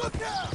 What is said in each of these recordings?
Look out!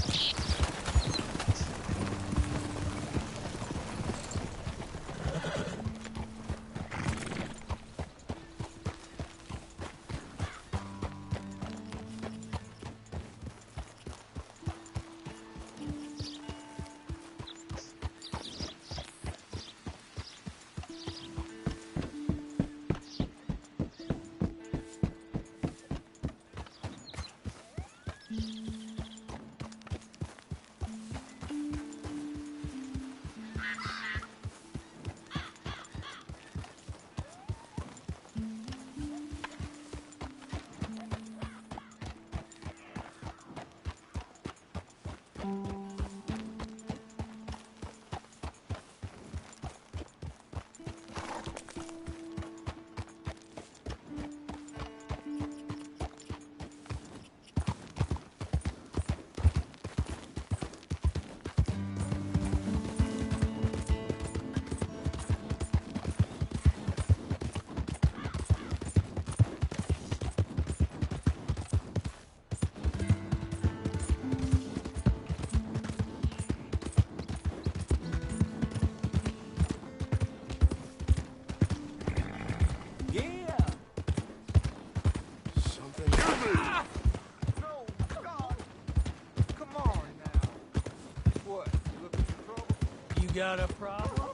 Got a problem?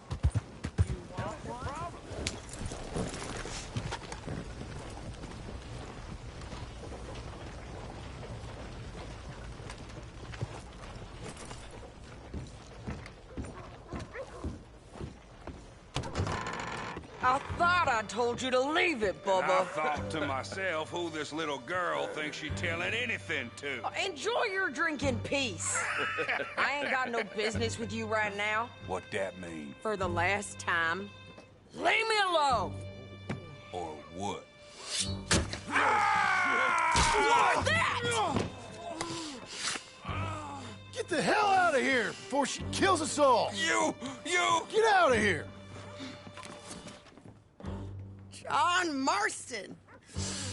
You want one? I thought I told you to leave it, Bubba. I thought to myself who this little girl thinks she's telling anything to. Enjoy your drink in peace. I ain't got no business with you right now. What that mean? For the last time, leave me alone. Or what? What's that? Get the hell out of here before she kills us all! You! Get out of here! John Marston.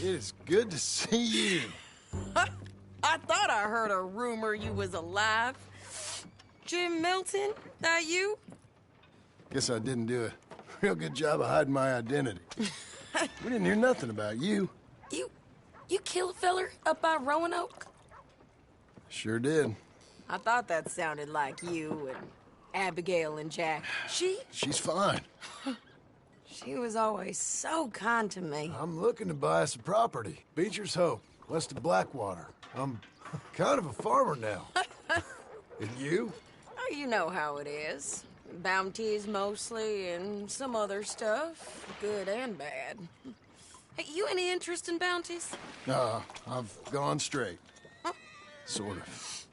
It is good to see you. I thought I heard a rumor you was alive. Jim Milton, that you? Guess I didn't do a real good job of hiding my identity. We didn't hear nothing about you. You kill a feller up by Roanoke? Sure did. I thought that sounded like you and Abigail and Jack. She's fine. She was always so kind to me. I'm looking to buy us a property. Beecher's Hope, west of Blackwater. I'm kind of a farmer now. And you? Oh, you know how it is. Bounties mostly, and some other stuff, good and bad. Hey, you any interest in bounties? I've gone straight. Sort of.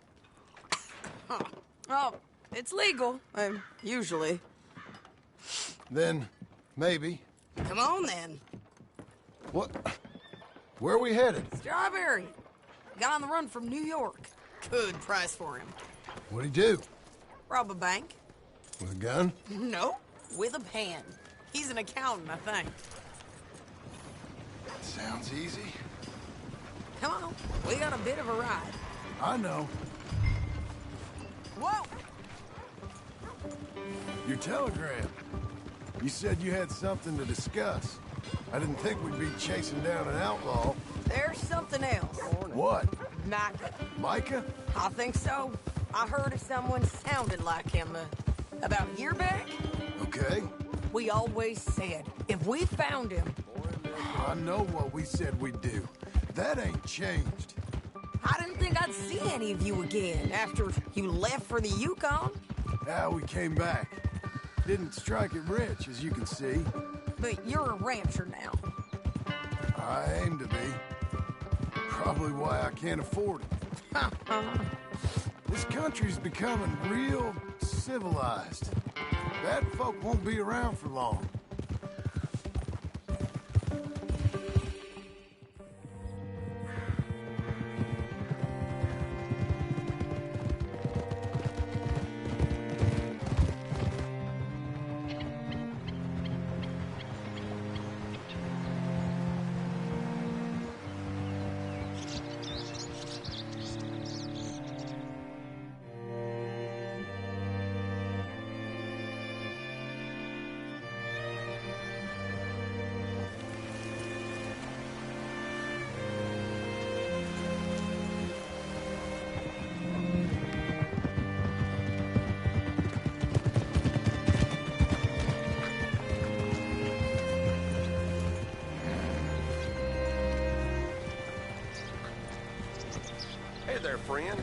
Oh, it's legal, usually. Then, maybe. Come on, then. What? Where are we headed? Strawberry. Got on the run from New York. Good price for him. What'd he do? Rob a bank. With a gun? No, with a pen. He's an accountant, I think. Sounds easy. Come on, we got a bit of a ride. I know. Whoa! Your telegram. You said you had something to discuss. I didn't think we'd be chasing down an outlaw. There's something else. What? Micah. Micah? I think so. I heard of someone sounded like him about a year back. Okay. We always said, if we found him... I know what we said we'd do. That ain't changed. I didn't think I'd see any of you again after you left for the Yukon. Yeah, we came back. Didn't strike it rich, as you can see. But you're a rancher now. I aim to be. Probably why I can't afford it. This country's becoming real civilized. Bad folk won't be around for long. Hey there, friend.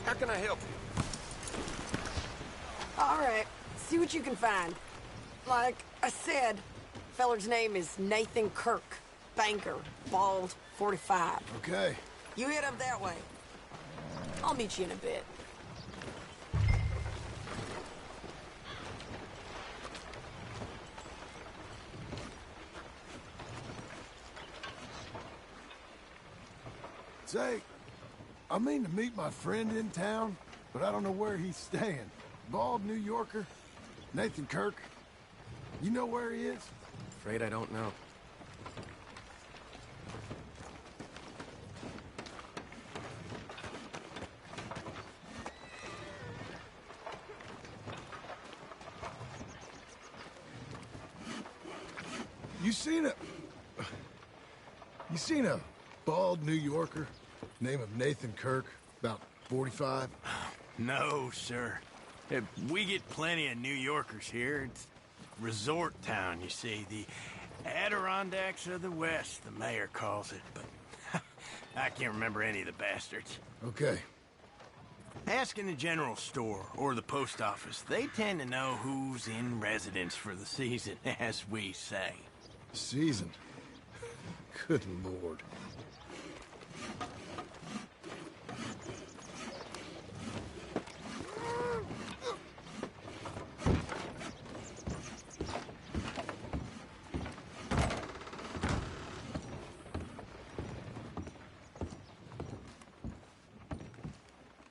How can I help you? All right, see what you can find. Like I said, feller's name is Nathan Kirk. Banker, bald, 45. Okay. You head up that way. I'll meet you in a bit. Say, I mean to meet my friend in town, but I don't know where he's staying. Bald New Yorker, Nathan Kirk. You know where he is? Afraid I don't know. You seen a bald New Yorker, name of Nathan Kirk, about 45? No, sir. We get plenty of New Yorkers here. It's resort town, you see. The Adirondacks of the West, the mayor calls it. But I can't remember any of the bastards. Okay. Ask in the general store or the post office. They tend to know who's in residence for the season, as we say. Season? Good Lord.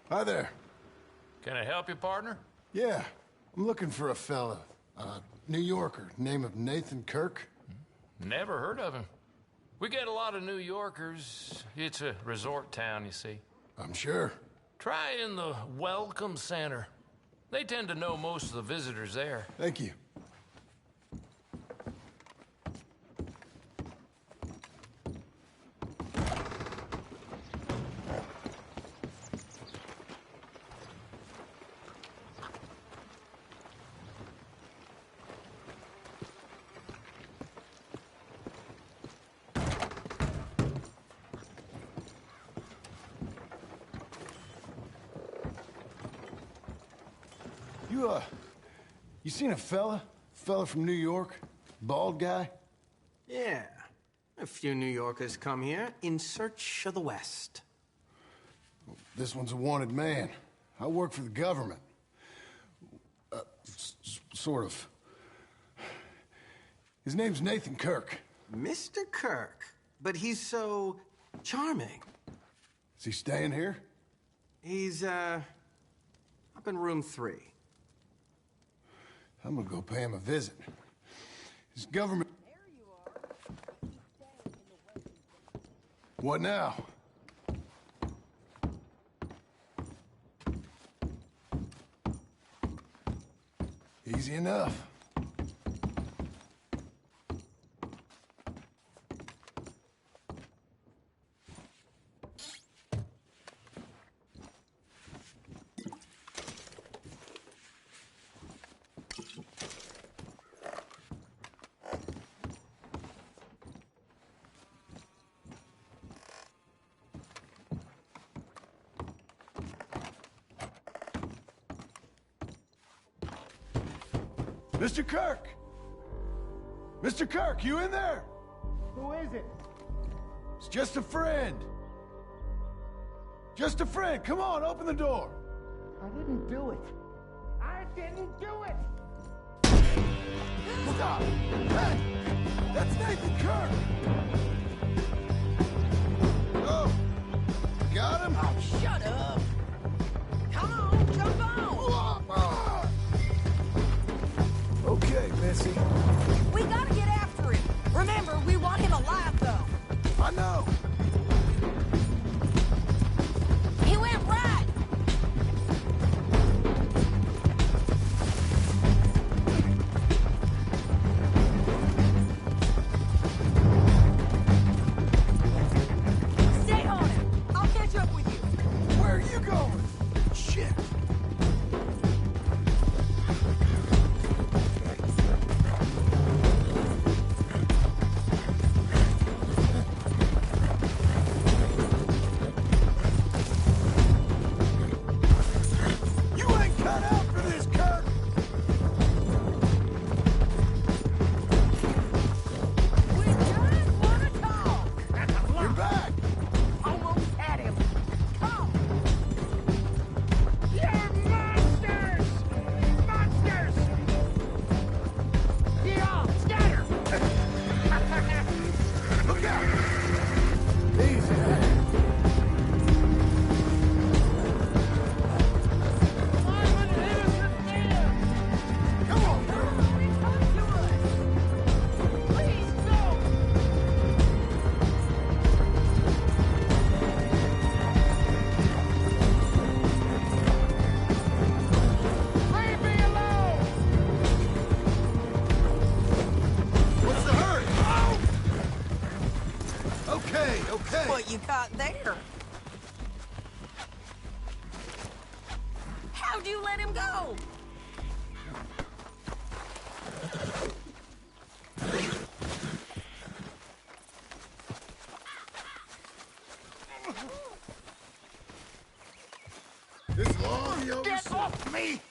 Hi there. Can I help you, partner? Yeah, I'm looking for a fella. New Yorker, name of Nathan Kirk. Never heard of him. We get a lot of New Yorkers. It's a resort town, you see. I'm sure. Try in the Welcome Center. They tend to know most of the visitors there. Thank you. You seen a fella? Fella from New York? Bald guy? Yeah. A few New Yorkers come here in search of the West. This one's a wanted man. I work for the government. Sort of. His name's Nathan Kirk. Mr. Kirk? But he's so charming. Is he staying here? He's, up in room 3. I'm gonna go pay him a visit. His government... There you are. What now? Easy enough. Mr. Kirk! Mr. Kirk, you in there? Who is it? It's just a friend. Just a friend. Come on, open the door. I didn't do it. I didn't do it! Stop! Hey! That's Nathan Kirk! Oh! Got him? Oh, shut up! Come on, jump on! Okay, Missy. We gotta get after him. Remember, we want him alive, though. I know. He went right. what you caught there. How'd you let him go? This law, you Get off me!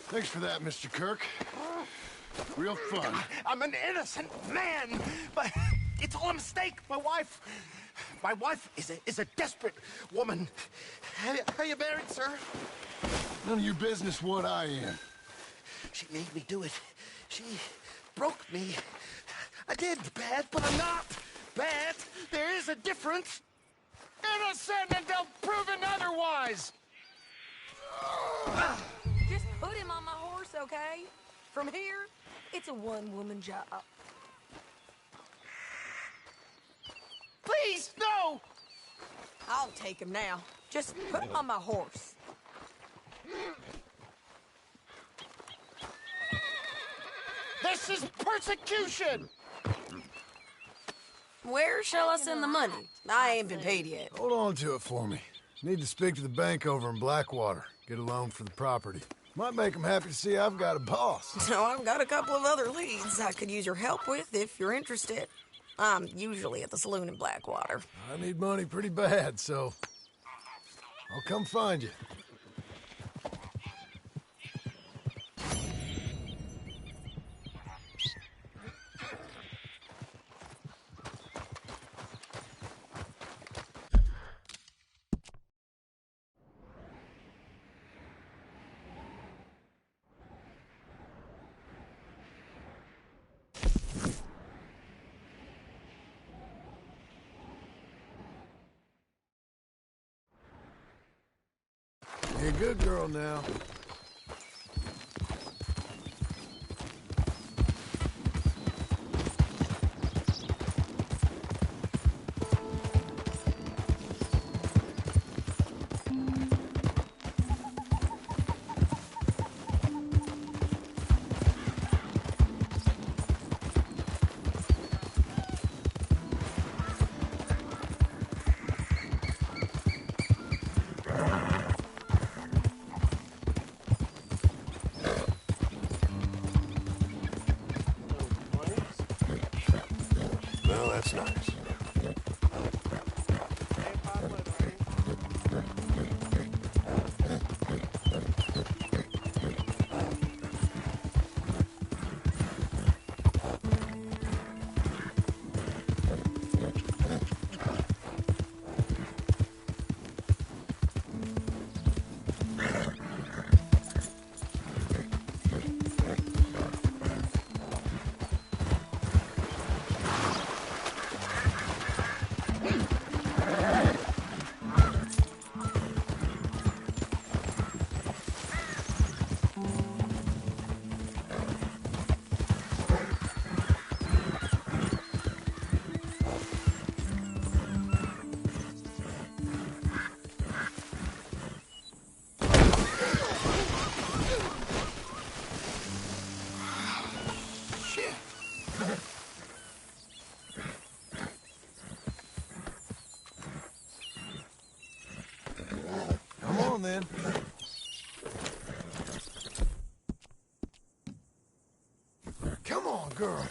Thanks for that, Mr. Kirk. Real fun. I'm an innocent man, but it's all a mistake. My wife is a desperate woman. Are you married, sir? None of your business what I am. She made me do it. She broke me. I did bad, but I'm not bad. There is a difference. Innocent until proven otherwise. Just put him on my horse, okay? From here, it's a one-woman job. Please, no! I'll take him now. Just put him on my horse. This is persecution! Where shall I send the money? I ain't been paid yet. Hold on to it for me. Need to speak to the bank over in Blackwater. Get a loan for the property. Might make them happy to see I've got a boss. So I've got a couple of other leads I could use your help with if you're interested. I'm usually at the saloon in Blackwater. I need money pretty bad, so I'll come find you. Be a good girl now. Well, that's nice. Come on, then. Come on, girl.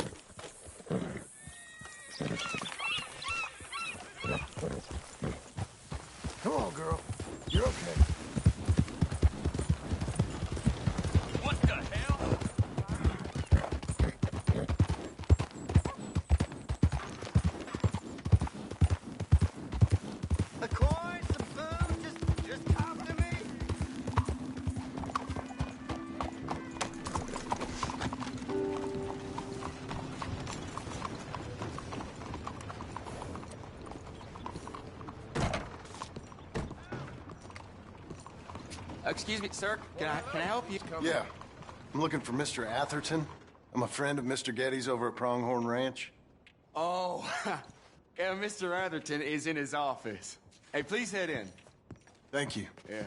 Come on, girl. You're okay. What the hell? A coin, some food, just talk to me. Excuse me, sir. Can I help you? Yeah. I'm looking for Mr. Atherton. I'm a friend of Mr. Getty's over at Pronghorn Ranch. Oh, yeah, Mr. Atherton is in his office. Hey, please head in. Thank you. Yeah.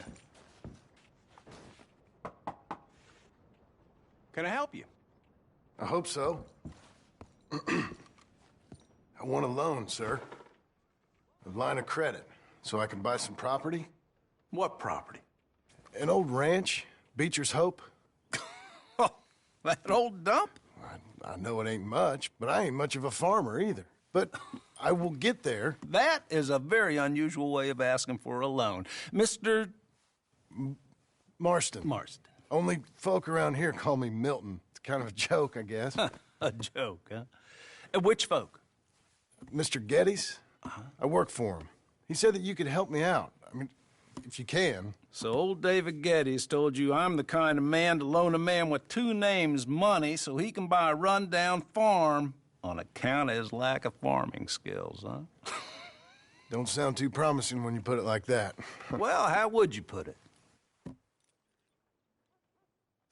Can I help you? I hope so. I want a loan, sir. A line of credit, so I can buy some property. What property? An old ranch, Beecher's Hope. Oh, that old dump? I know it ain't much, but I ain't much of a farmer either. But I will get there. That is a very unusual way of asking for a loan. Mr. Marston. Marston. Only folk around here call me Milton. It's kind of a joke, I guess. A joke, huh? And which folk? Mr. Geddes. I work for him. He said that you could help me out. I mean, if you can. So old David Geddes told you I'm the kind of man to loan a man with two names money so he can buy a rundown farm on account of his lack of farming skills, huh? Don't sound too promising when you put it like that. Well, how would you put it?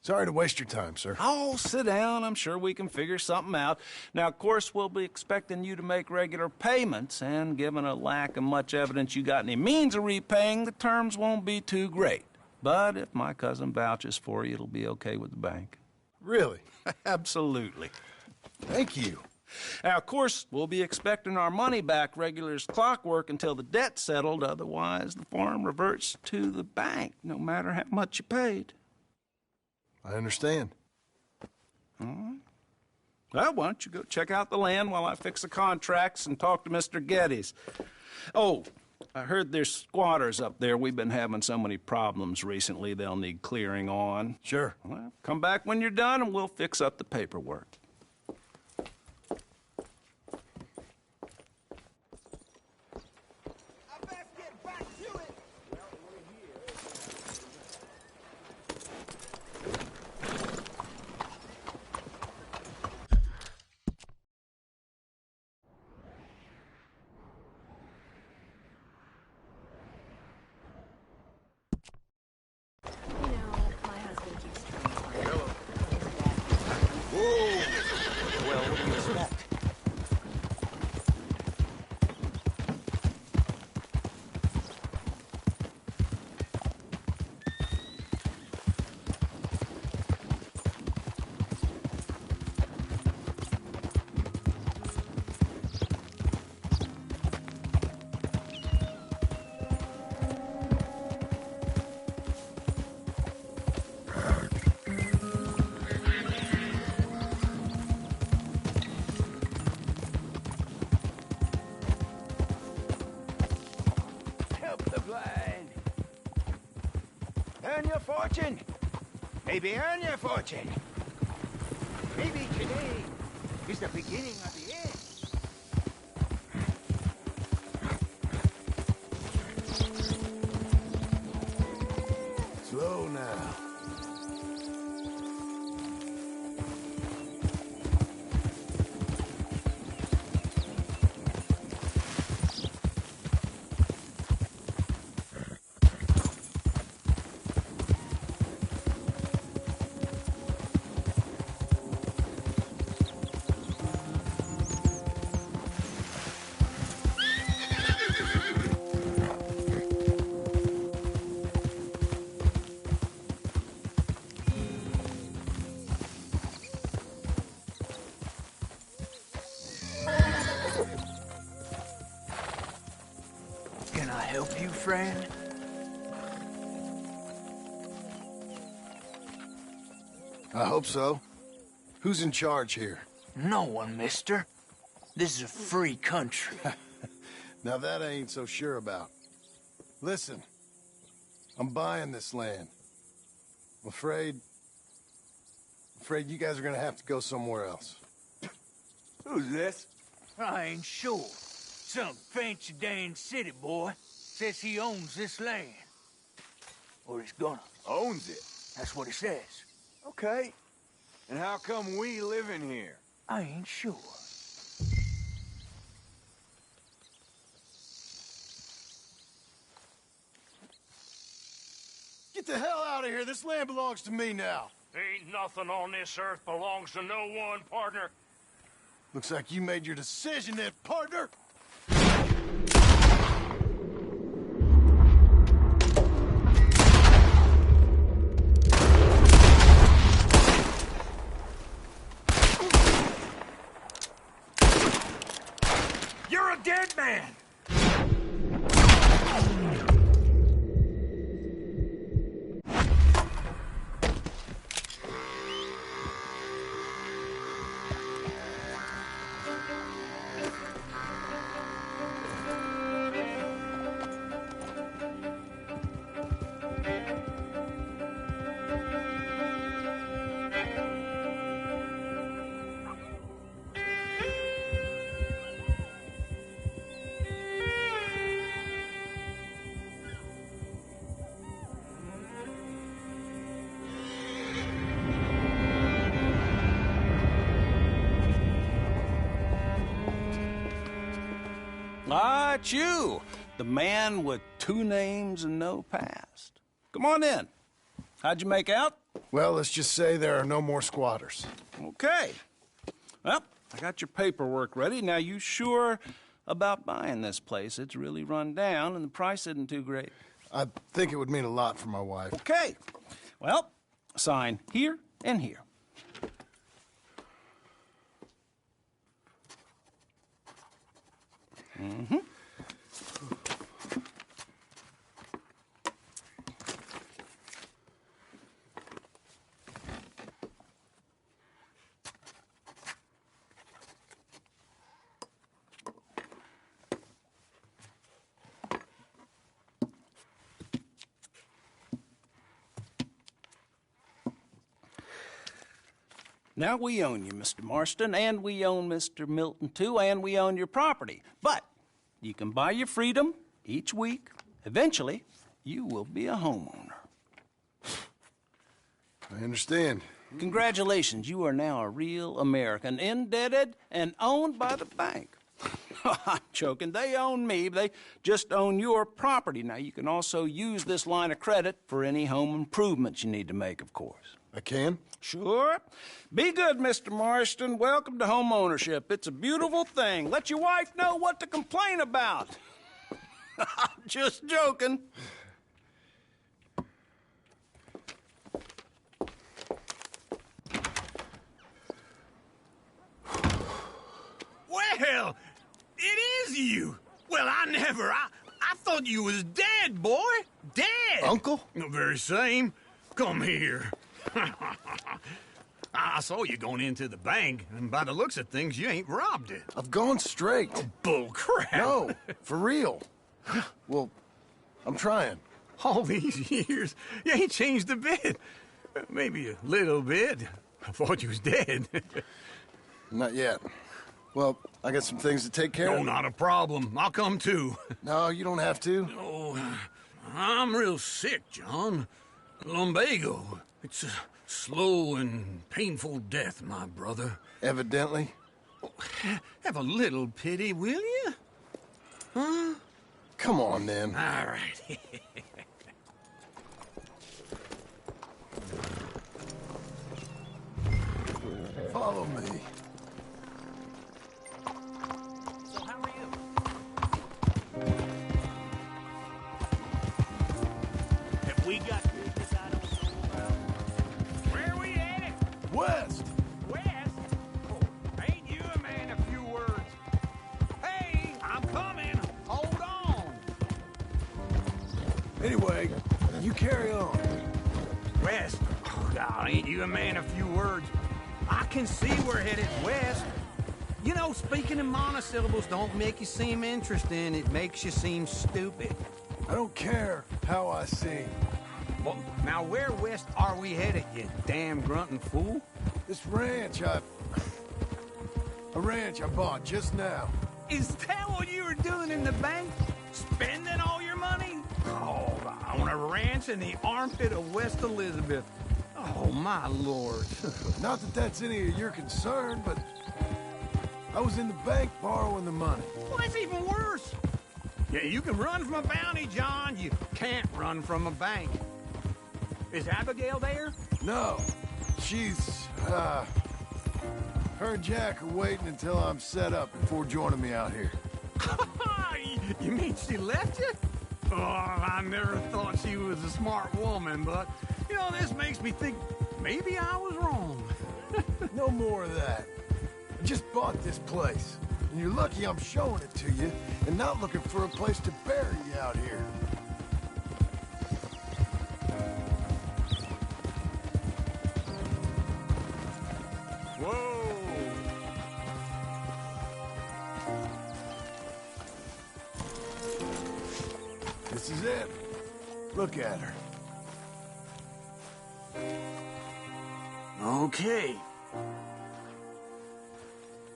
Sorry to waste your time, sir. Oh, sit down. I'm sure we can figure something out. Now, of course, we'll be expecting you to make regular payments, and given a lack of much evidence you got any means of repaying, the terms won't be too great. But if my cousin vouches for you, it'll be okay with the bank. Really? Absolutely. Thank you. Now, of course, we'll be expecting our money back regular as clockwork until the debt's settled. Otherwise, the farm reverts to the bank, no matter how much you paid. I understand. All right. Well, why don't you go check out the land while I fix the contracts and talk to Mr. Geddes. Oh, I heard there's squatters up there. We've been having so many problems recently, they'll need clearing on. Sure. Well, come back when you're done and we'll fix up the paperwork. Earn your fortune. Maybe earn your fortune. Maybe today is the beginning of the end. Slow now. Can I help you, friend? I hope so. Who's in charge here? No one, mister. This is a free country. Now that I ain't so sure about. Listen, I'm buying this land. I'm afraid you guys are gonna have to go somewhere else. Who's this? I ain't sure. Some fancy Dan city boy says he owns this land. Or he's gonna. Owns it. That's what he says. Okay. And how come we live in here? I ain't sure. Get the hell out of here. This land belongs to me now. Ain't nothing on this earth belongs to no one, partner. Looks like you made your decision then, partner. man! Ah, it's you, the man with 2 names and no past. Come on in. How'd you make out? Well, let's just say there are no more squatters. Okay. Well, I got your paperwork ready. Now, you sure about buying this place? It's really run down, and the price isn't too great. I think it would mean a lot for my wife. Okay. Well, sign here and here. Mm-hmm. Now, we own you, Mr. Marston, and we own Mr. Milton, too, and we own your property. But you can buy your freedom each week. Eventually, you will be a homeowner. I understand. Congratulations, you are now a real American, indebted and owned by the bank. I'm joking. They own me. They just own your property. Now, you can also use this line of credit for any home improvements you need to make, of course. I can? Sure. Be good, Mr. Marston. Welcome to home ownership. It's a beautiful thing. Let your wife know what to complain about. Just joking. Well, it is you. Well, I thought you was dead, boy. Dead. Uncle? The very same. Come here. I saw you going into the bank, and by the looks of things, you ain't robbed it. I've gone straight. Bull crap. No, for real. Well, I'm trying. All these years, you ain't changed a bit. Maybe a little bit. I thought you was dead. Not yet. Well, I got some things to take care No, of. not a problem. I'll come too. No, you don't have to. Oh, I'm real sick, John. Lumbago. It's a slow and painful death, my brother. Evidently. Have a little pity, will you? Huh? Come on, then. All right. Follow me. So how are you? Have we got business I don't know about? Where are we headed? West! West? Oh, ain't you a man of few words? Hey, I'm coming. Hold on. Anyway, you carry on. West? Oh, God, ain't you a man of few words? I can see we're headed west. You know, speaking in monosyllables don't make you seem interesting. It makes you seem stupid. I don't care how I sing. Well, now where west are we headed, you damn grunting fool? This ranch I bought just now. Is that what you were doing in the bank? Spending all your money? Oh, on a ranch in the armpit of West Elizabeth. Oh, my lord. Not that that's any of your concern, but I was in the bank borrowing the money. Well, that's even worse. Yeah, you can run from a bounty, John. You can't run from a bank. Is Abigail there? No, she's, her and Jack are waiting until I'm set up before joining me out here. You mean she left you? Oh, I never thought she was a smart woman, but, you know, this makes me think maybe I was wrong. No more of that. I just bought this place. And you're lucky I'm showing it to you and not looking for a place to bury you out here. Whoa! This is it. Look at her. Okay.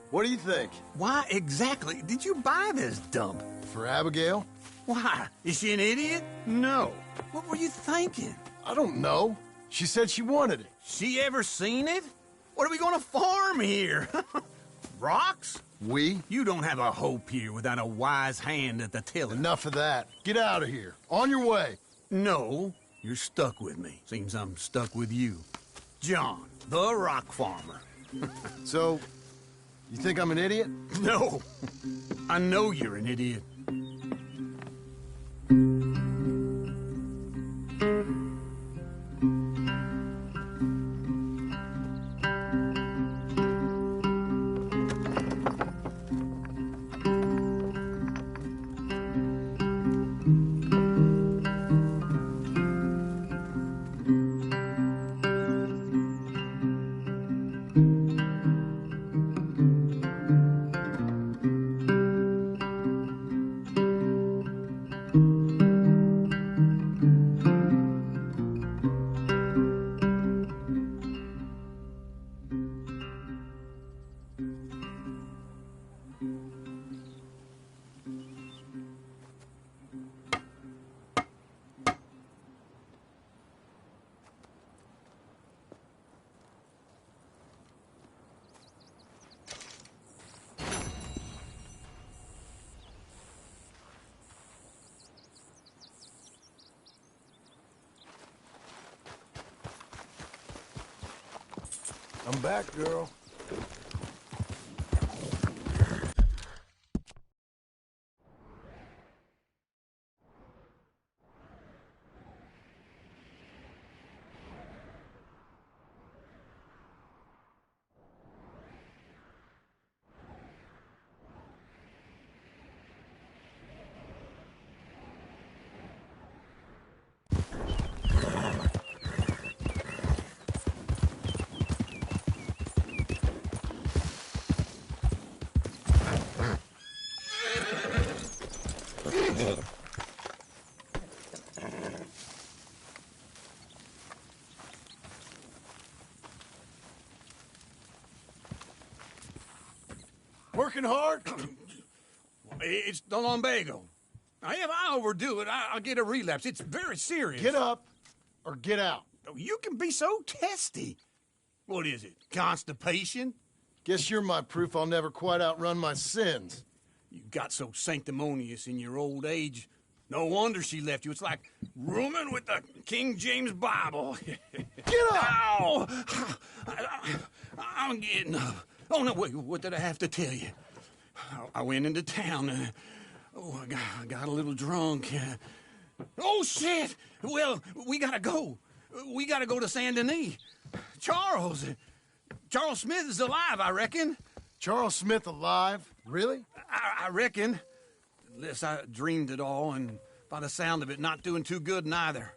What do you think? Why exactly did you buy this dump? For Abigail? Why? Is she an idiot? No. What were you thinking? I don't know. She said she wanted it. She ever seen it? What are we gonna farm here? Rocks? We? You don't have a hope here without a wise hand at the tiller. Enough of that. Get out of here. On your way. No, you're stuck with me. Seems I'm stuck with you. John, the rock farmer. So, you think I'm an idiot? No. I know you're an idiot. I'm back, girl. Working hard? It's the lumbago. Now, if I overdo it, I'll get a relapse. It's very serious. Get up or get out. You can be so testy. What is it, constipation? Guess you're my proof I'll never quite outrun my sins. You got so sanctimonious in your old age. No wonder she left you. It's like rooming with the King James Bible. Get up! Ow! I'm getting up. Oh, no, wait, what did I have to tell you? I went into town. I got a little drunk. Oh, shit! Well, we gotta go. We gotta go to Saint Denis. Charles Smith is alive, I reckon. Charles Smith alive? Really? I reckon. Unless I dreamed it all, and by the sound of it, not doing too good neither.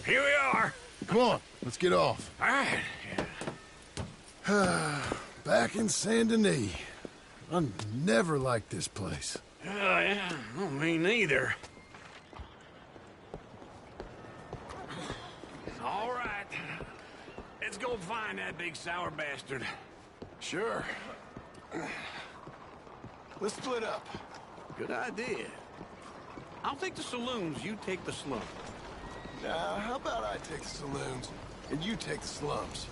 Here we are. Come on, let's get off. All right. Back in Saint Denis. I never liked this place. Yeah, well, me neither. All right. Let's go find that big sour bastard. Sure. Let's split up. Good idea. I'll take the saloons, you take the slums. Now, how about I take the saloons, and you take the slums?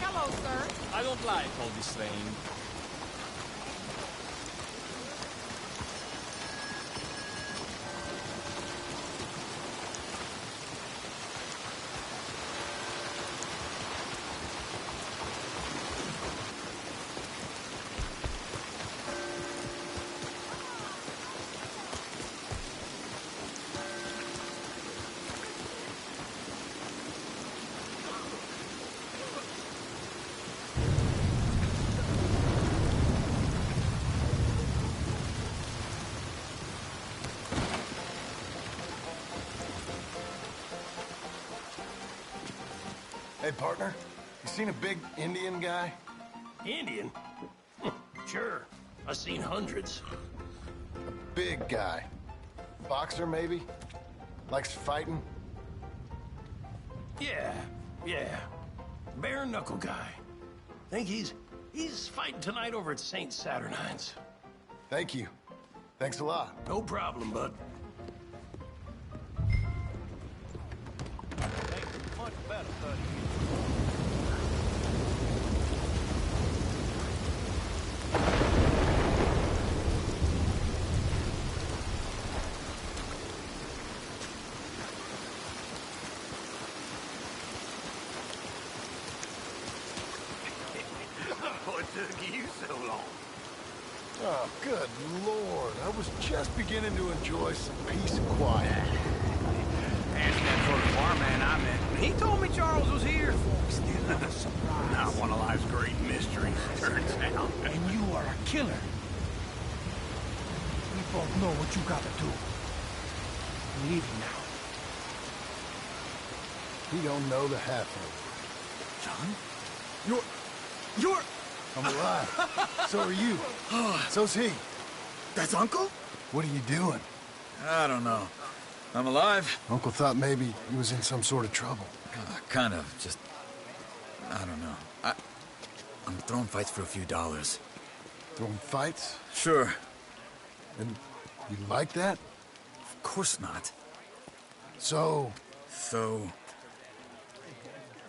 Hello, sir. I don't like all this rain. Hey, partner, you seen a big Indian guy? Indian? Sure. I've seen hundreds. Big guy. Boxer, maybe? Likes fighting? Yeah. Bare knuckle guy. Think he's fighting tonight over at St. Saturnine's. Thank you. Thanks a lot. No problem, bud. Much better, buddy. What took you so long? Oh, good Lord. I was just beginning to enjoy some peace and quiet. Ask that for the barman I met. He told me Charles was here. Still not a surprise. Not one of life's great mysteries, turns out. And you are a killer. We both know what you gotta do. Leave now. He don't know the half of John? You're... it. I'm alive. So are you. So's he. That's Uncle? What are you doing? I don't know. I'm alive. Uncle thought maybe he was in some sort of trouble. Kind of. Just... I don't know. I'm throwing fights for a few dollars. Throwing fights? Sure. And you like that? Of course not. So... So...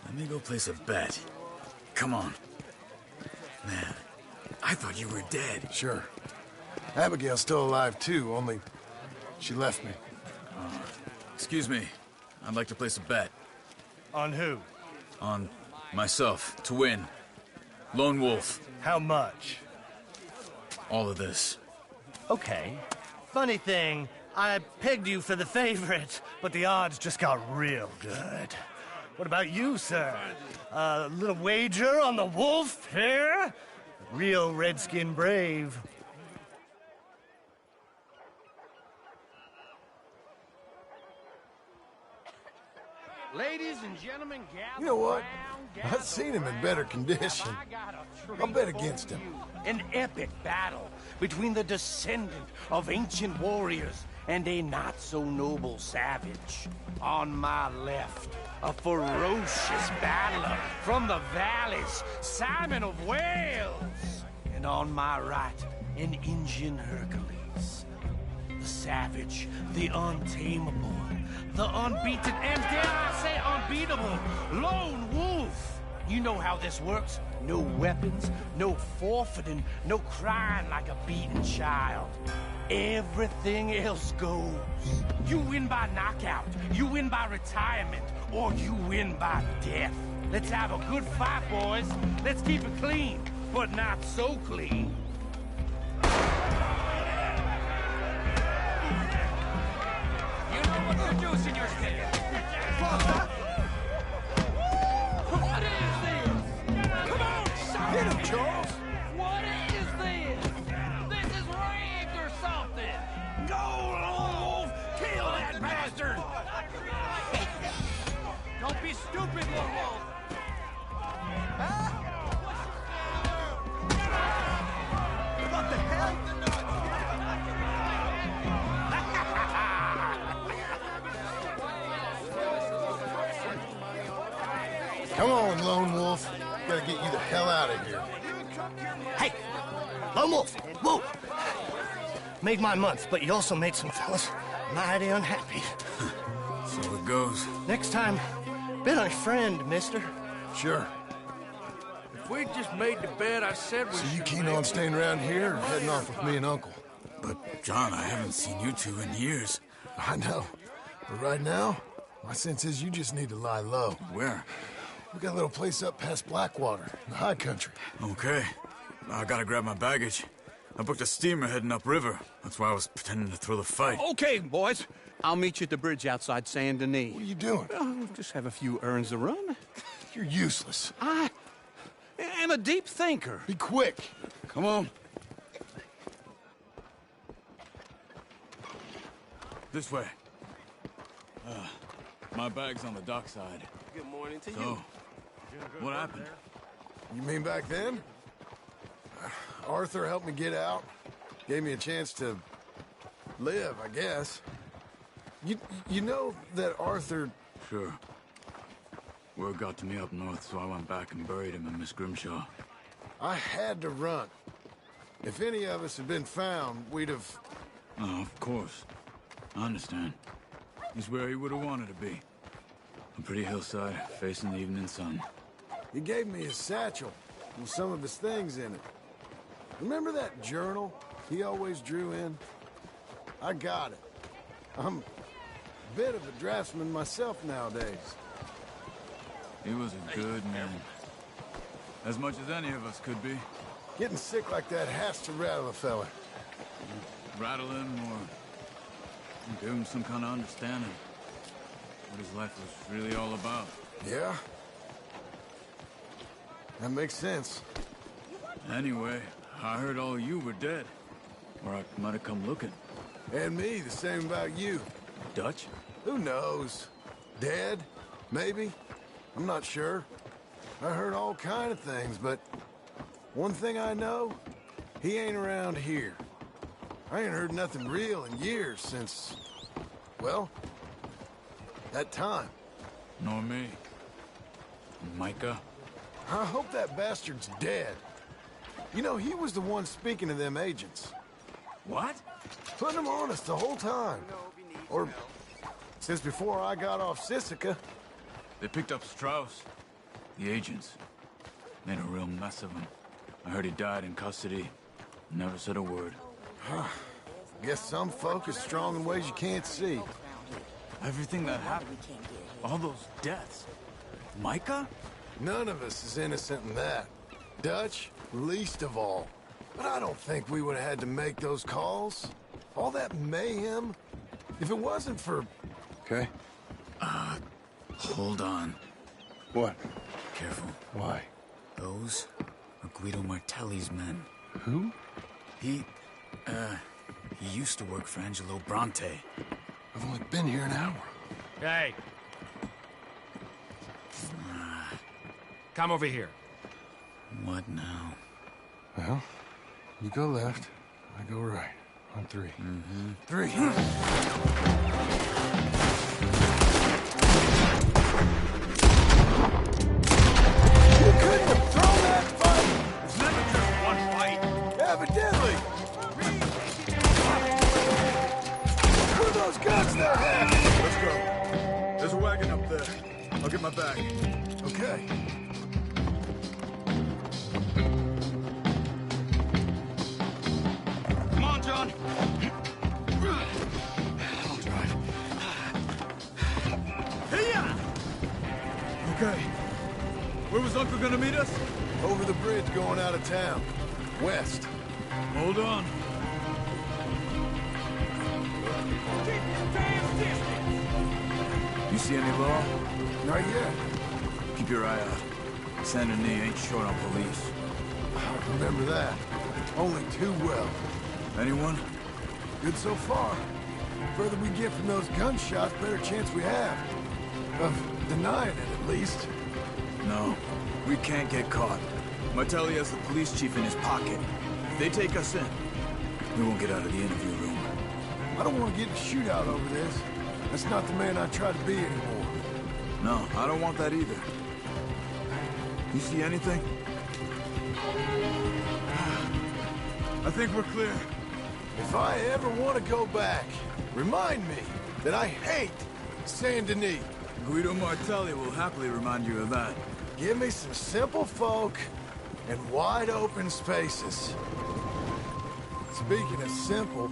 Let me go place a bet. Come on. Man, I thought you were dead. Sure. Abigail's still alive, too, only she left me. Excuse me. I'd like to place a bet. On who? On myself, to win. Lone Wolf. How much? All of this. Okay. Funny thing, I pegged you for the favorite, but the odds just got real good. What about you, sir? A little wager on the wolf here? Real redskin brave. Ladies and gentlemen, gather You know what? round, I've seen him in better condition. I'll bet against him. An epic battle between the descendant of ancient warriors and a not-so-noble savage. On my left, a ferocious battler from the valleys, Simon of Wales. And on my right, an Indian Hercules. The savage, the untamable, the unbeaten, and dare I say unbeatable, Lone Wolf. You know how this works. No weapons, no forfeiting, no crying like a beaten child. Everything else goes. You win by knockout, you win by retirement, or you win by death. Let's have a good fight, boys. Let's keep it clean, but not so clean. You know what you're juicing your stick. What is this? Come on, son! Hit him, Charles! What is this? This is rigged or something! Go, Lone Wolf! Kill that bastard! Don't be stupid, Lone Wolf! What the hell? Come on, Lone Wolf. Gotta get you the hell out of here. Hey! Lone Wolf! Whoa! Made my month, but you also made some fellas mighty unhappy. So it goes. Next time, bet on a friend, mister. Sure. If we just made the bet I said we So you keen on staying around here or heading off with me and Uncle? But, John, I haven't seen you two in years. I know. But right now, my sense is you just need to lie low. Where? We got a little place up past Blackwater, in the high country. Okay. I gotta grab my baggage. I booked a steamer heading upriver. That's why I was pretending to throw the fight. Okay, boys. I'll meet you at the bridge outside Saint Denis. What are you doing? Oh, just have a few errands to run. You're useless. I am a deep thinker. Be quick. Come on. This way. My bag's on the dockside. Good morning to So, What happened? You mean back then? Arthur helped me get out. Gave me a chance to live, I guess. You know that Arthur... Sure. Word got to me up north, so I went back and buried him in Miss Grimshaw. I had to run. If any of us had been found, we'd have... Oh, of course. I understand. He's where he would have wanted to be. A pretty hillside, facing the evening sun. He gave me his satchel with some of his things in it. Remember that journal he always drew in? I got it. I'm a bit of a draftsman myself nowadays. He was a good man. As much as any of us could be. Getting sick like that has to rattle a fella. Rattle him or give him some kind of understanding. What his life was really all about. Yeah? That makes sense. Anyway, I heard all you were dead. Or I might have come looking. And me, the same about you. Dutch? Who knows? Dead? Maybe? I'm not sure. I heard all kind of things, but one thing I know, he ain't around here. I ain't heard nothing real in years since, well, that time. Nor me. Micah? I hope that bastard's dead. You know, he was the one speaking to them agents. What? Putting them on us the whole time. Or since before I got off Sisika. They picked up Strauss. The agents. Made a real mess of him. I heard he died in custody. Never said a word. Guess some folk is strong in ways you can't see. Everything that happened. All those deaths. Micah? None of us is innocent in that. Dutch, least of all. But I don't think we would have had to make those calls. All that mayhem. If it wasn't for... Okay. Hold on. What? Careful. Why? Those are Guido Martelli's men. Who? He used to work for Angelo Bronte. I've only been here an hour. Hey. Come over here. What now? Well, you go left, I go right. On three. Mm-hmm. 3. You couldn't have thrown that fight! It's never just one fight. Evidently! Who are those guns there have? Let's go. There's a wagon up there. I'll get my bag. Okay. Come on, John. I'll drive. Hey-ya! Okay. Where was Uncle gonna meet us? Over the bridge going out of town. West. Hold on. You see any law? Not yet. Keep your eye out. Saint Denis ain't short on police. I remember that. Only too well. Anyone? Good so far. Further we get from those gunshots, better chance we have. Of denying it, at least. No. We can't get caught. Martelli has the police chief in his pocket. If they take us in, we won't get out of the interview room. I don't want to get in a shootout over this. That's not the man I try to be anymore. No, I don't want that either. You see anything? I think we're clear. If I ever want to go back, remind me that I hate Saint Denis. Guido Martelli will happily remind you of that. Give me some simple folk and wide open spaces. Speaking of simple...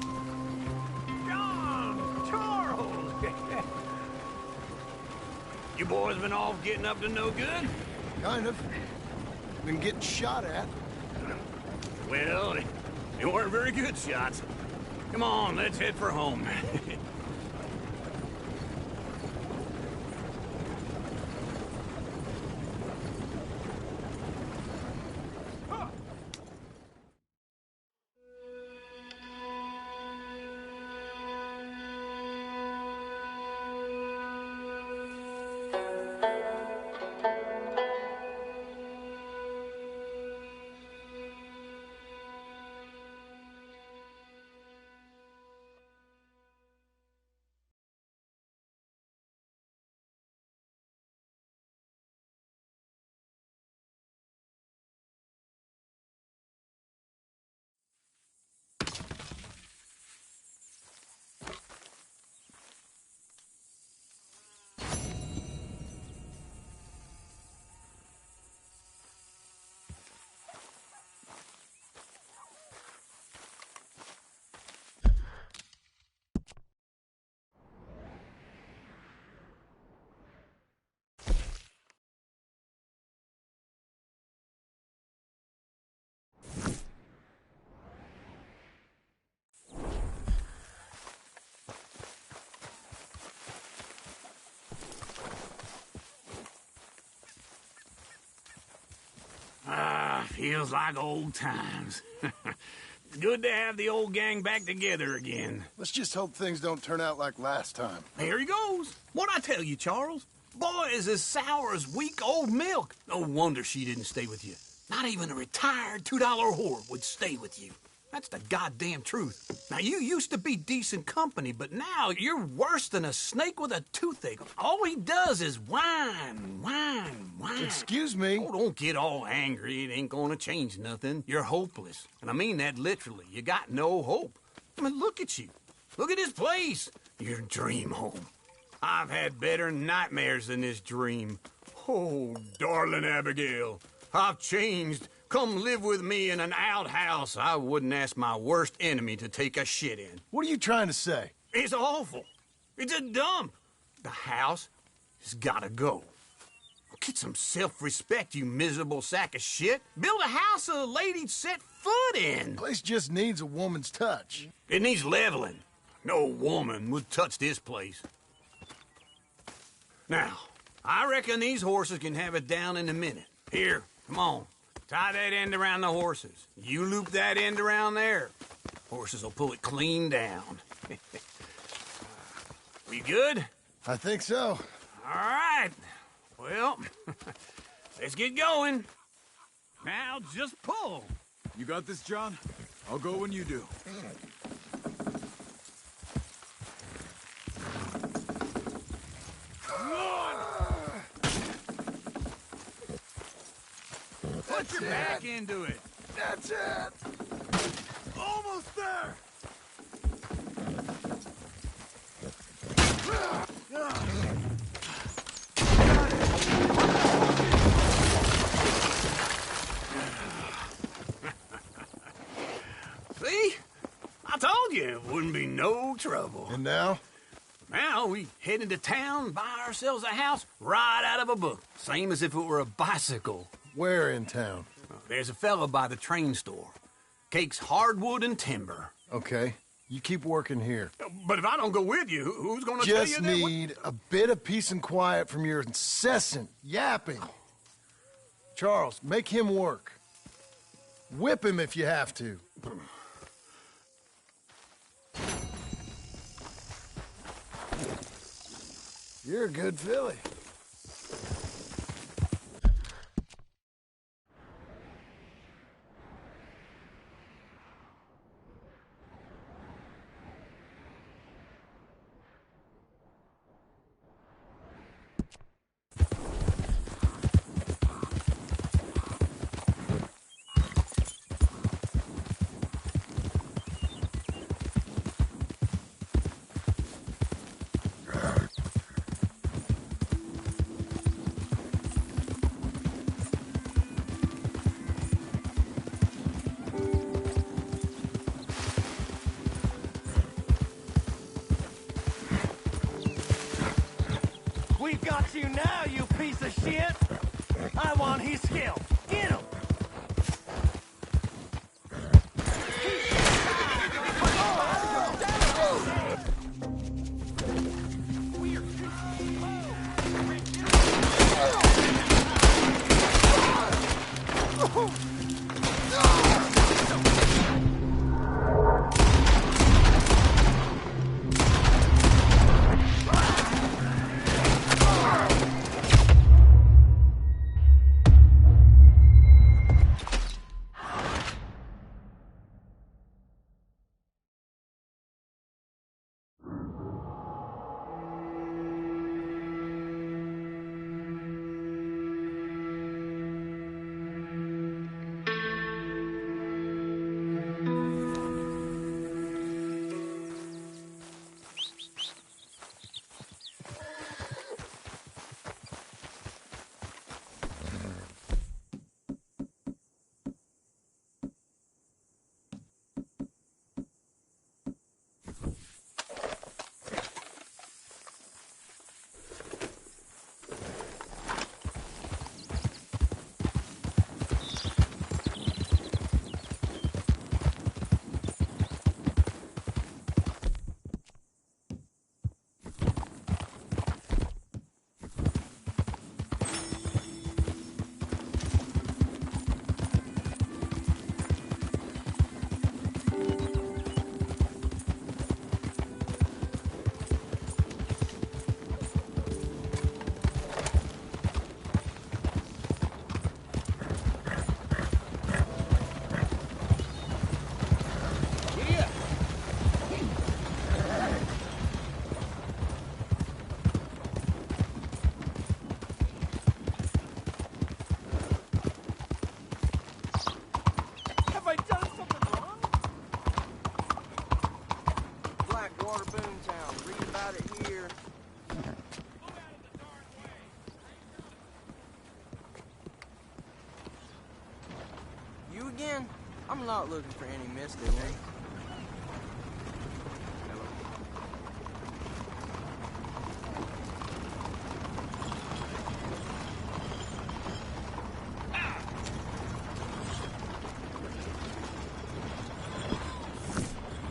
John! Charles! You boys been off getting up to no good? Kind of. Been getting shot at. Well, they weren't very good shots. Come on, let's head for home. Feels like old times. Good to have the old gang back together again. Let's just hope things don't turn out like last time. Here he goes. What'd I tell you, Charles? Boy is as sour as weak old milk. No wonder she didn't stay with you. Not even a retired $2 whore would stay with you. That's the goddamn truth. Now, you used to be decent company, but now you're worse than a snake with a toothache. All he does is whine. Excuse me? Oh, don't get all angry. It ain't gonna change nothing. You're hopeless. And I mean that literally. You got no hope. I mean, look at you. Look at this place. Your dream home. I've had better nightmares than this dream. Oh, darling Abigail, I've changed. Come live with me in an outhouse I wouldn't ask my worst enemy to take a shit in. What are you trying to say? It's awful. It's a dump. The house has gotta go. Get some self-respect, you miserable sack of shit. Build a house a lady'd set foot in. Place just needs a woman's touch. It needs leveling. No woman would touch this place. Now, I reckon these horses can have it down in a minute. Here, come on. Tie that end around the horses. You loop that end around there. Horses will pull it clean down. We good? I think so. All right. Well, let's get going. Now, just pull. You got this, John? I'll go when you do. Put your back into it. That's it. Almost there. See? I told you it wouldn't be no trouble. And now? Now we head into town, buy ourselves a house right out of a book. Same as if it were a bicycle. Where in town? There's a fella by the train store. Cakes hardwood and timber. Okay. You keep working here. But if I don't go with you, who's gonna tell you Just that? need a bit of peace and quiet from your incessant yapping. Charles, make him work. Whip him if you have to. You're a good filly. We've got you now, you piece of shit! I want his scalp. Get him! again? I'm not looking for any misty one.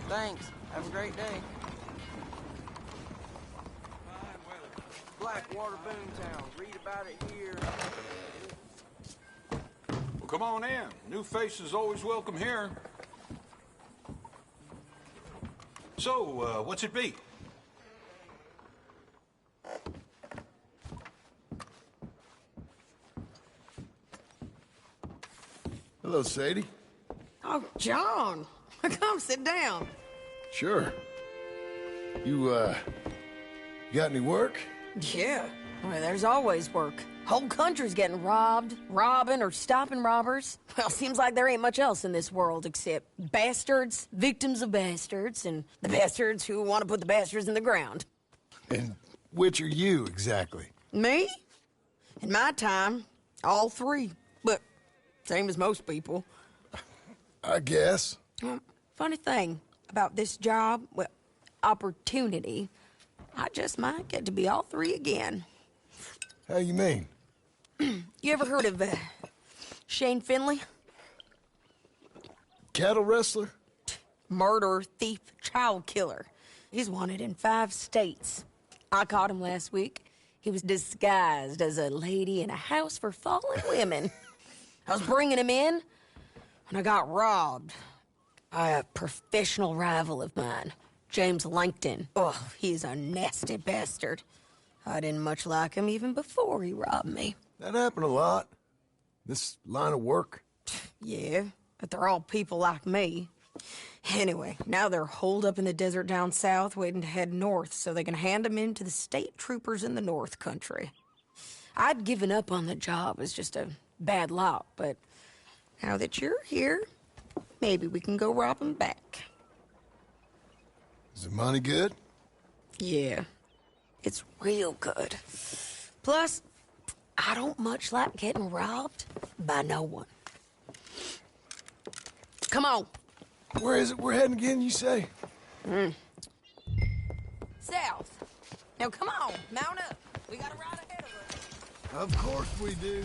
Thanks. Have a great day. Blackwater Boomtown. Read about it here. Well, come on in. New faces always welcome here. So, what's it be? Hello, Sadie. Oh, John. Come sit down. Sure. You got any work? Yeah. Well, there's always work. Whole country's getting robbed, robbing, or stopping robbers. Well, seems like there ain't much else in this world except bastards, victims of bastards, and the bastards who want to put the bastards in the ground. And which are you, exactly? Me? In my time, all three. But same as most people. I guess. Funny thing about this job, well, opportunity, I just might get to be all three again. How you mean? You ever heard of Shane Finley? Cattle wrestler? Murderer, thief, child killer. He's wanted in 5 states. I caught him last week. He was disguised as a lady in a house for fallen women. I was bringing him in when I got robbed by a professional rival of mine, James Langton. Oh, he's a nasty bastard. I didn't much like him even before he robbed me. That happened a lot. This line of work. Yeah, but they're all people like me. Anyway, now they're holed up in the desert down south, waiting to head north so they can hand them in to the state troopers in the north country. I'd given up on the job as just a bad lot, but now that you're here, maybe we can go rob them back. Is the money good? Yeah, it's real good. Plus, I don't much like getting robbed by no one. Come on. Where is it we're heading again, you say? South. Now, come on, mount up. We got a ride ahead of us. Of course we do.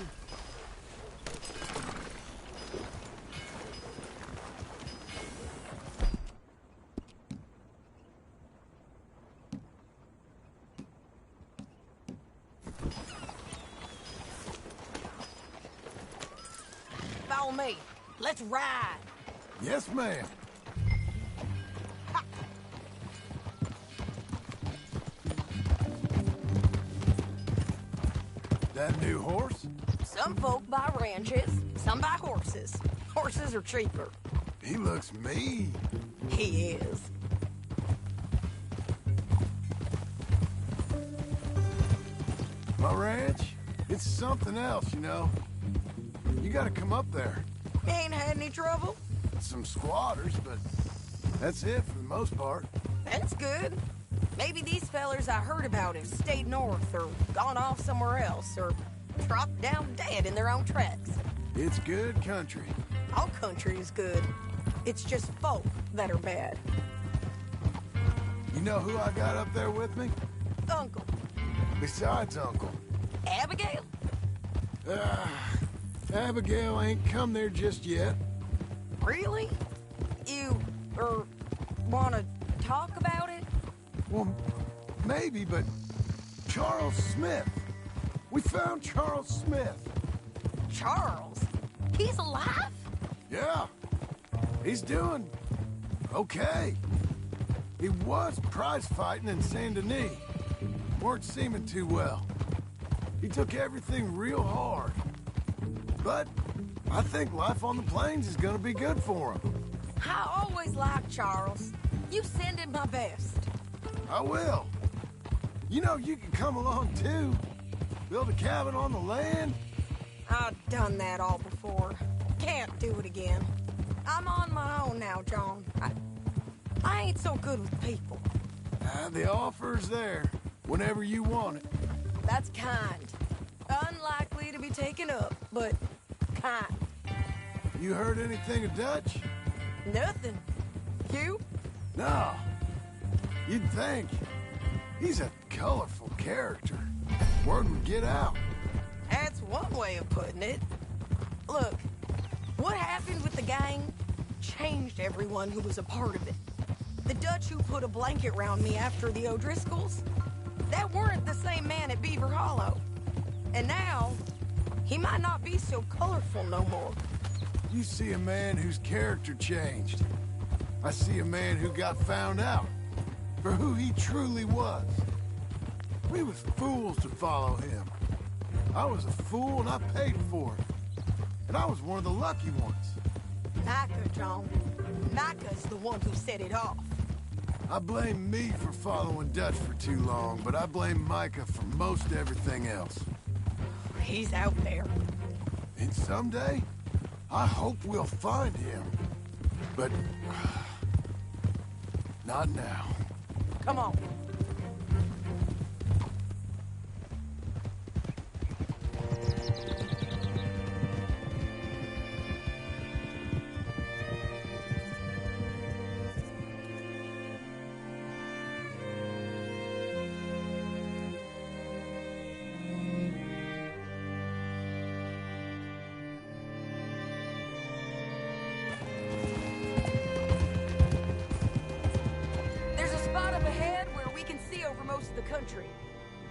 Follow me. Let's ride. Yes, ma'am. That new horse? Some folk buy ranches, some buy horses. Horses are cheaper. He looks mean. He is. My ranch? It's something else, you know. You gotta come up there. Ain't had any trouble? Some squatters, but that's it for the most part. That's good. Maybe these fellers I heard about have stayed north or gone off somewhere else or dropped down dead in their own tracks. It's good country. All country is good. It's just folk that are bad. You know who I got up there with me? Uncle. Besides Uncle. Abigail? Abigail ain't come there just yet. Really? You, wanna talk about it? Well, maybe, but Charles Smith. We found Charles Smith. Charles? He's alive? Yeah. He's doing okay. He was prize fighting in Saint Denis. Weren't seeming too well. He took everything real hard. But I think life on the plains is gonna be good for him. I always liked Charles. You send him my best. I will. You know, you can come along too. Build a cabin on the land. I've done that all before. Can't do it again. I'm on my own now, John. I ain't so good with people. The offer's there whenever you want it. That's kind. Unlikely to be taken up, but kind. You heard anything of Dutch? Nothing. You? No. You'd think. He's a colorful character. Word would get out. That's one way of putting it. Look, what happened with the gang changed everyone who was a part of it. The Dutch who put a blanket round me after the O'Driscolls, that weren't the same man at Beaver Hollow. And now, he might not be so colorful no more. You see a man whose character changed. I see a man who got found out for who he truly was. We was fools to follow him. I was a fool and I paid for it. And I was one of the lucky ones. Micah, John. Micah's the one who set it off. I blame me for following Dutch for too long, but I blame Micah for most everything else. He's out there. And someday, I hope we'll find him. But... not now. Come on.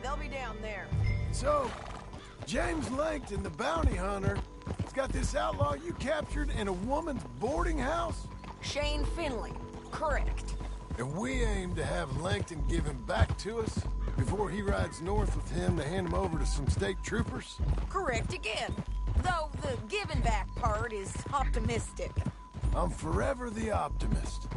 They'll be down there. So, James Langton, the bounty hunter, has got this outlaw you captured in a woman's boarding house? Shane Finley, correct. And we aim to have Langton give him back to us before he rides north with him to hand him over to some state troopers? Correct again. Though the giving back part is optimistic. I'm forever the optimist.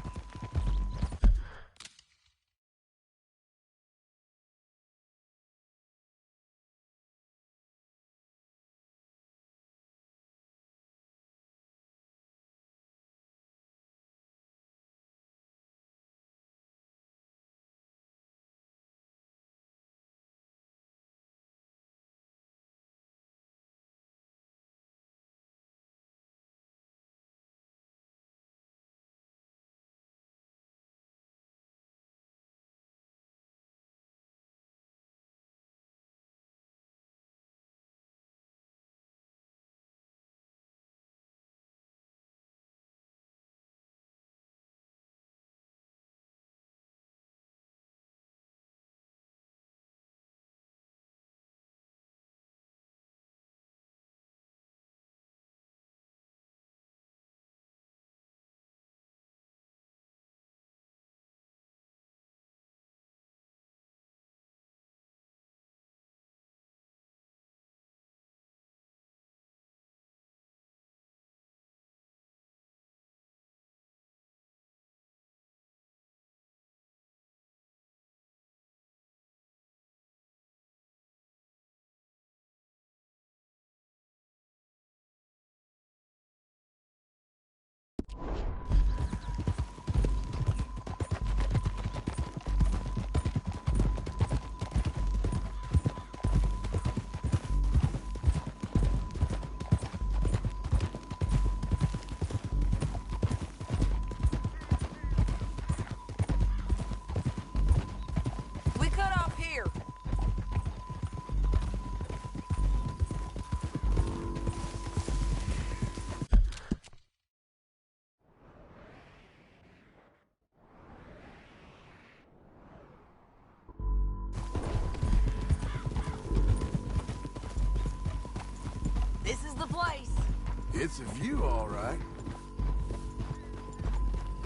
It's a view, all right.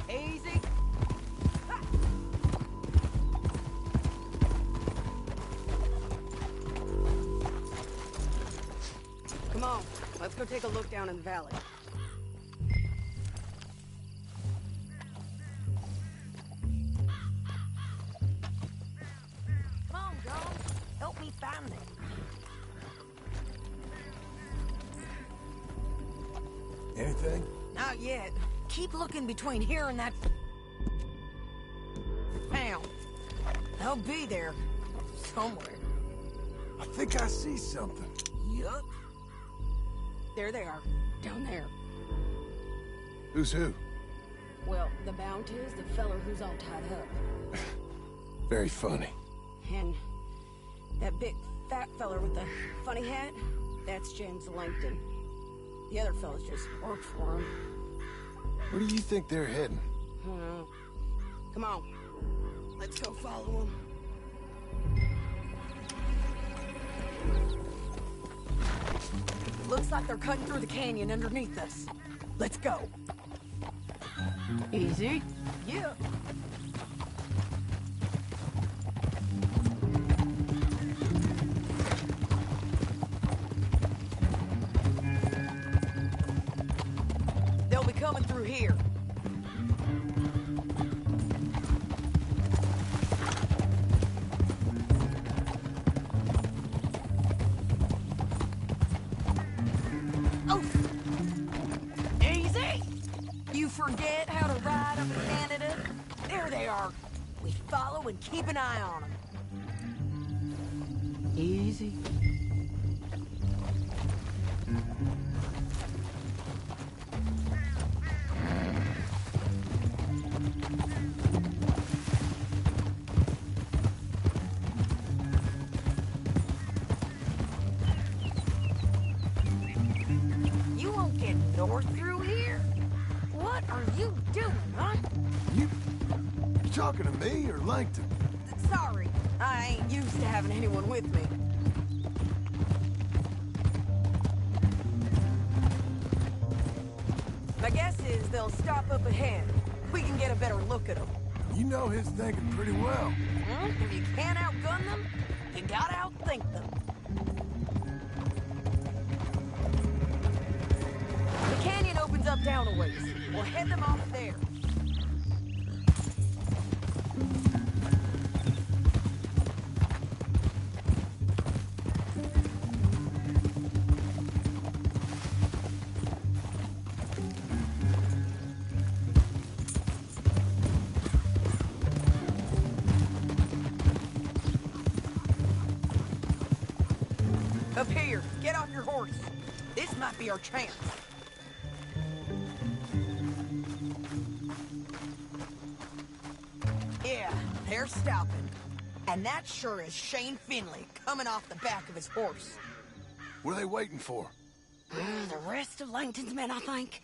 Easy. Come on, let's go take a look down in the valley. Come on, John. Help me find them. Anything? Not yet. Keep looking between here and that town. They'll be there somewhere. I think I see something. Yup. There they are, down there. Who's who? Well, the bounty is the feller who's all tied up. Very funny. And that big fat feller with the funny hat, that's James Langton. The other fellas just work for him. Where do you think they're heading? Come on. Let's go follow them. Looks like they're cutting through the canyon underneath us. Let's go. Easy. Yeah. They'll be coming through here. Forget how to ride up in Canada? There they are. We follow and keep an eye on them. Easy. You won't get north through here? What are you doing, huh? You talking to me or Langton? Sorry, I ain't used to having anyone with me. My guess is they'll stop up ahead. We can get a better look at them. You know his thinking pretty well. If you can't outgun them, you gotta outthink them. The canyon opens up down a ways. We'll head them off there. Up here, get off your horse. This might be our chance. Yeah, they're stopping. And that sure is Shane Finley coming off the back of his horse. What are they waiting for? The rest of Langton's men, I think.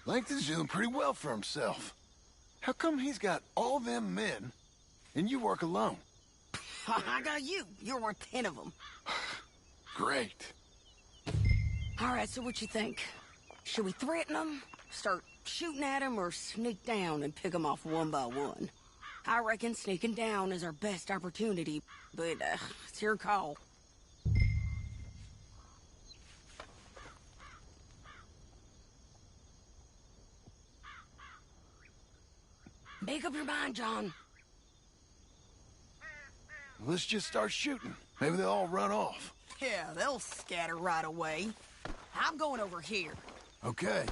Langton's doing pretty well for himself. How come he's got all them men, and you work alone? I got you. You're worth 10 of them. Great. All right, so what you think? Should we threaten them, start shooting at them, or sneak down and pick them off one by one? I reckon sneaking down is our best opportunity, but it's your call. Make up your mind, John. Let's just start shooting. Maybe they'll all run off. Yeah, they'll scatter right away. I'm going over here. Okay.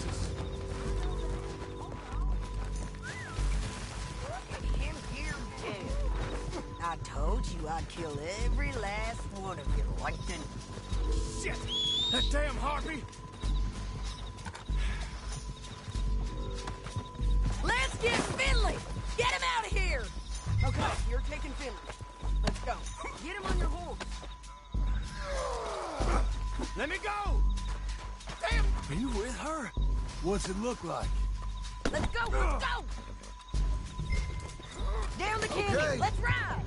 Jesus. Him here dead. I told you I'd kill every last one of you, Langton. Shit! That damn harpy! Let's get Finley! Get him out of here! Okay, you're taking Finley. Let's go. Get him on your horse. Let me go! Damn! Are you with her? What's it look like? Let's go, let's go! Down the canyon, Okay. let's ride!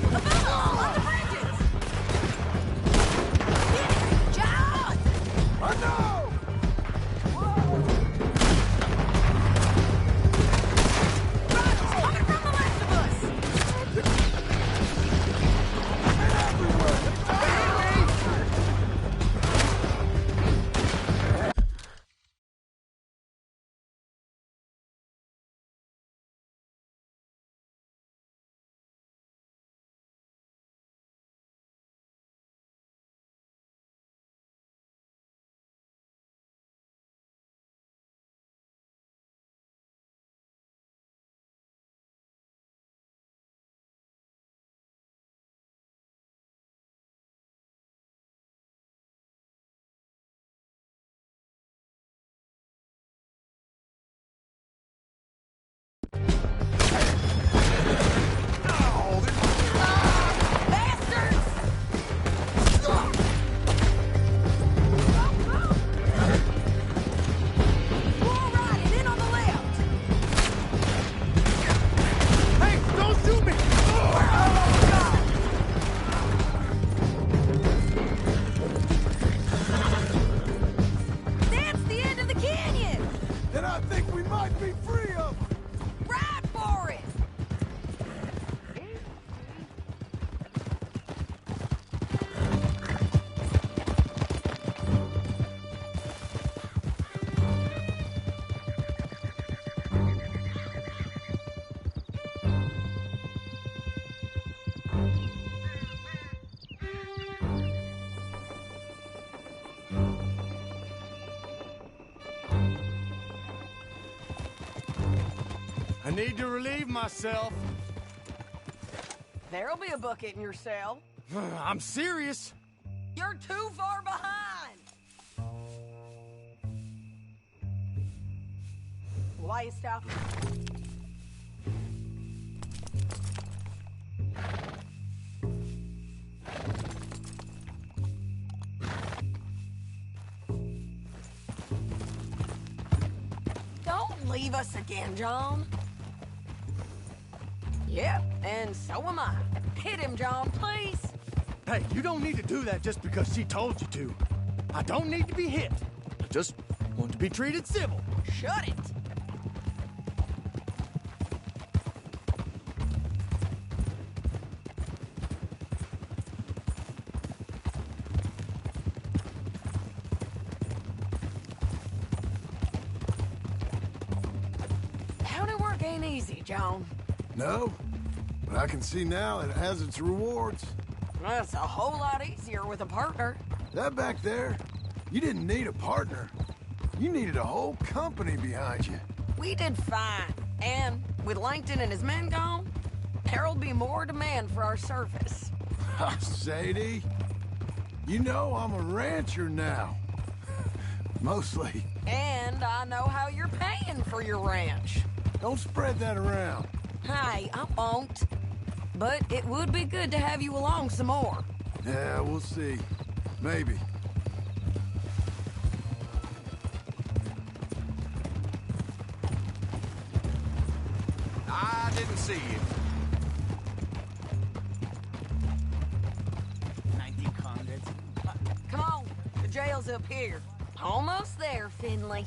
Above us, on the bridges! Get it, John! I know! Coming from the left of us! I need to relieve myself. There'll be a bucket in your cell. I'm serious. You're too far behind. Why you stopping? Don't leave us again, John. Yep, and so am I. Hit him, John, please. Hey, you don't need to do that just because she told you to. I don't need to be hit. I just want to be treated civil. Shut it. County work ain't easy, John. No, but I can see now it has its rewards. That's a whole lot easier with a partner. That back there, you didn't need a partner. You needed a whole company behind you. We did fine. And with Langton and his men gone, there'll be more demand for our service. Sadie, you know I'm a rancher now. Mostly. And I know how you're paying for your ranch. Don't spread that around. Hey, I won't. But it would be good to have you along some more. Yeah, we'll see. Maybe. I didn't see you. 1900s. Come on, the jail's up here. Almost there, Finley.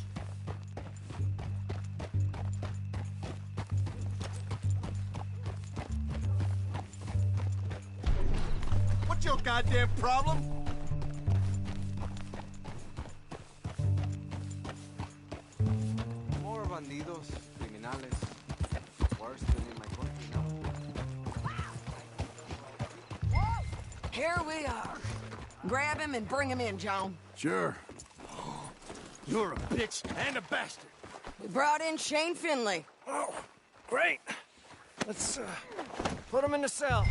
What's your goddamn problem? More bandidos, criminales. Worse than in my country now. Here we are. Grab him and bring him in, John. Sure. You're a bitch and a bastard. We brought in Shane Finley. Oh, great. Let's, put him in the cell.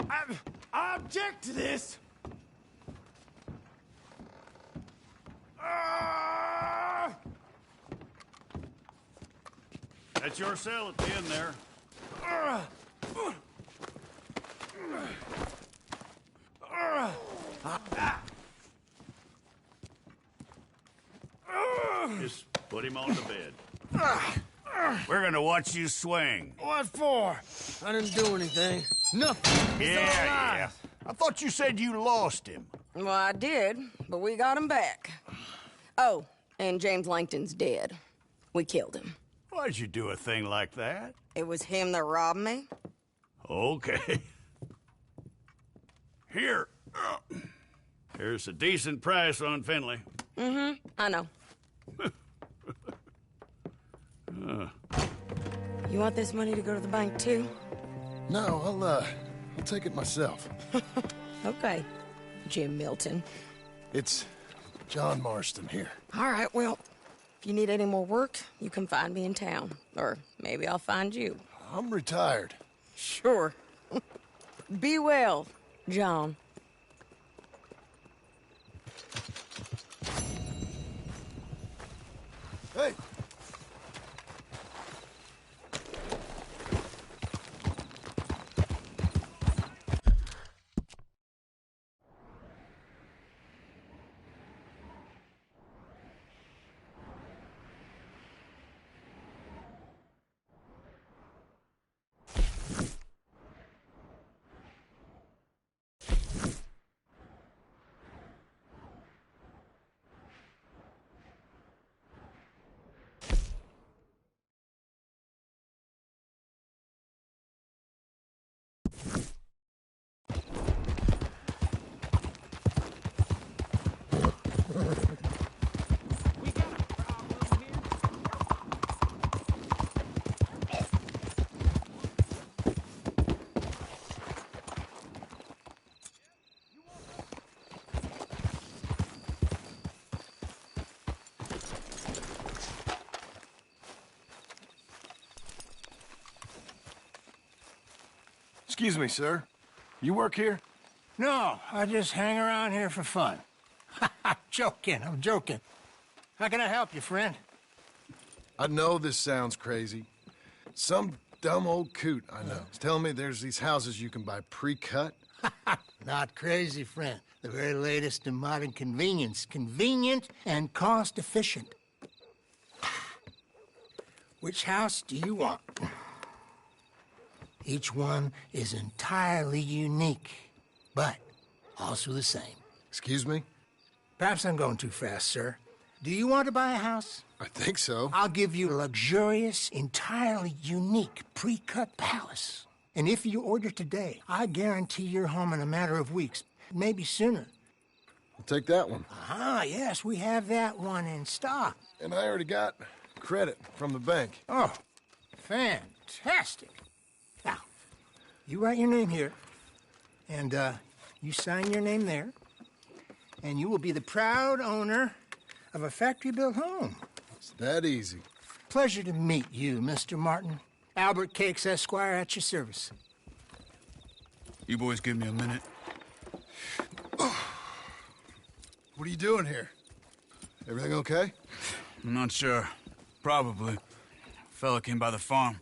I object to this. That's your cell at the end there. Just put him on the bed. We're gonna watch you swing. What for? I didn't do anything. Nothing. Yeah. I thought you said you lost him. Well, I did, but we got him back. Oh, and James Langton's dead. We killed him. Why'd you do a thing like that? It was him that robbed me. Okay. Here. Here's a decent price on Finley. Mm-hmm, I know. You want this money to go to the bank, too? No, I'll take it myself. Okay, Jim Milton. It's John Marston here. All right, well, if you need any more work, you can find me in town. Or maybe I'll find you. I'm retired. Sure. Be well, John. Hey! Excuse me, sir. You work here? No, I just hang around here for fun. I'm joking. How can I help you, friend? I know this sounds crazy. Some dumb old coot I know is telling me there's these houses you can buy pre-cut. Not crazy, friend. The very latest in modern convenience. Convenient and cost-efficient. Which house do you want? Each one is entirely unique, but also the same. Excuse me? Perhaps I'm going too fast, sir. Do you want to buy a house? I think so. I'll give you a luxurious, entirely unique pre-cut palace. And if you order today, I guarantee you're home in a matter of weeks, maybe sooner. I'll take that one. Ah, yes, we have that one in stock. And I already got credit from the bank. Oh, fantastic. Now, you write your name here, and you sign your name there, and you will be the proud owner of a factory-built home. It's that easy. Pleasure to meet you, Mr. Martin. Albert Cakes, Esquire, at your service. You boys give me a minute. What are you doing here? Everything okay? I'm not sure. Probably. Fella came by the farm.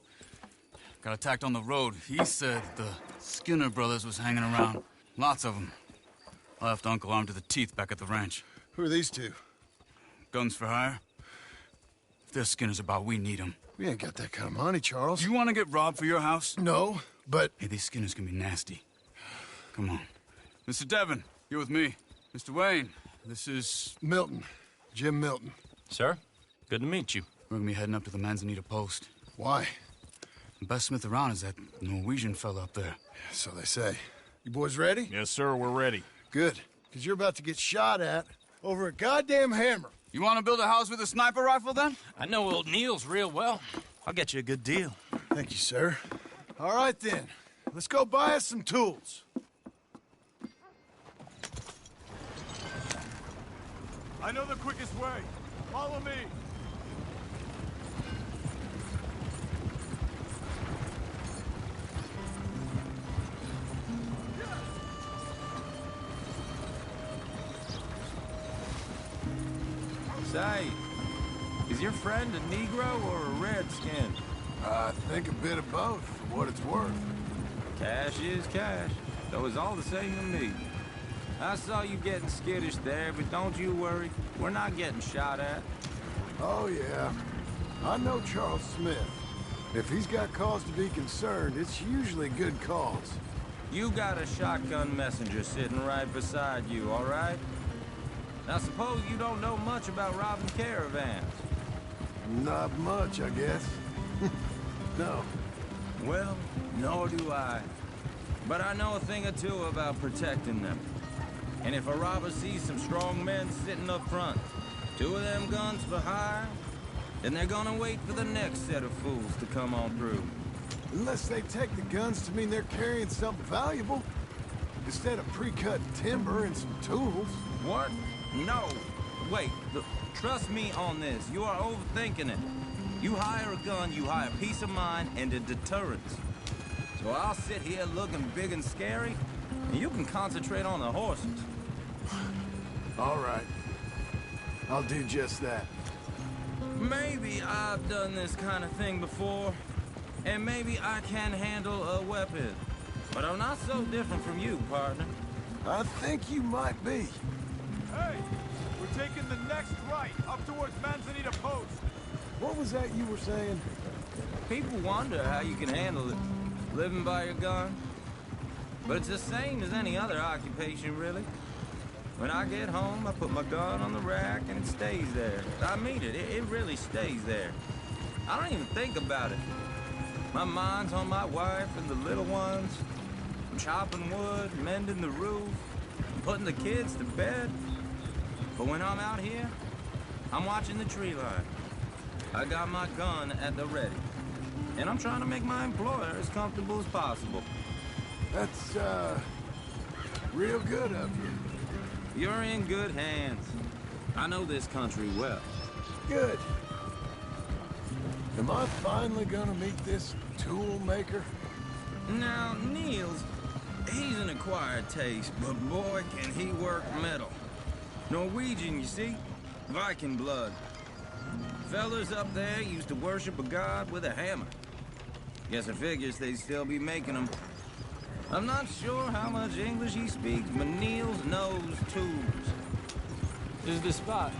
Got attacked on the road. He said the Skinner brothers was hanging around. Lots of them. I left Uncle armed to the teeth back at the ranch. Who are these two? Guns for hire? If they're Skinner's about, we need them. We ain't got that kind of money, Charles. You want to get robbed for your house? No, but... Hey, these Skinners can be nasty. Come on. Mr. Devon, you're with me. Mr. Wayne, this is... Milton. Jim Milton. Sir, good to meet you. We're gonna be heading up to the Manzanita post. Why? The best smith around is that Norwegian fella up there. So they say. You boys ready? Yes, sir, we're ready. Good, because you're about to get shot at over a goddamn hammer. You want to build a house with a sniper rifle, then? I know old Neil's real well. I'll get you a good deal. Thank you, sir. All right, then. Let's go buy us some tools. I know the quickest way. Follow me. Say, is your friend a Negro or a Redskin? I think a bit of both, for what it's worth. Cash is cash, though it's all the same to me. I saw you getting skittish there, but don't you worry. We're not getting shot at. Oh, yeah. I know Charles Smith. If he's got cause to be concerned, it's usually good cause. You got a shotgun messenger sitting right beside you, all right? Now, suppose you don't know much about robbing caravans. Not much, I guess. No. Well, nor do I. But I know a thing or two about protecting them. And if a robber sees some strong men sitting up front, 2 of them guns for hire, then they're gonna wait for the next set of fools to come on through. Unless they take the guns to mean they're carrying something valuable. Instead of pre-cut timber and some tools. What? No. Wait, look, trust me on this. You are overthinking it. You hire a gun, you hire peace of mind and a deterrence. So I'll sit here looking big and scary, and you can concentrate on the horses. All right. I'll do just that. Maybe I've done this kind of thing before, and maybe I can handle a weapon. But I'm not so different from you, partner. I think you might be. Hey, we're taking the next right, up towards Manzanita Post. What was that you were saying? People wonder how you can handle it, living by your gun. But it's the same as any other occupation, really. When I get home, I put my gun on the rack and it stays there. I mean it, it really stays there. I don't even think about it. My mind's on my wife and the little ones. I'm chopping wood, mending the roof, putting the kids to bed. But when I'm out here, I'm watching the tree line. I got my gun at the ready. And I'm trying to make my employer as comfortable as possible. That's, real good of you. You're in good hands. I know this country well. Good. Am I finally gonna meet this tool maker? Now, Niels, he's an acquired taste, but boy, can he work metal. Norwegian, you see? Viking blood. Fellers up there used to worship a god with a hammer. Guess I figures they'd still be making them. I'm not sure how much English he speaks, but Niels knows tools. This is the spot,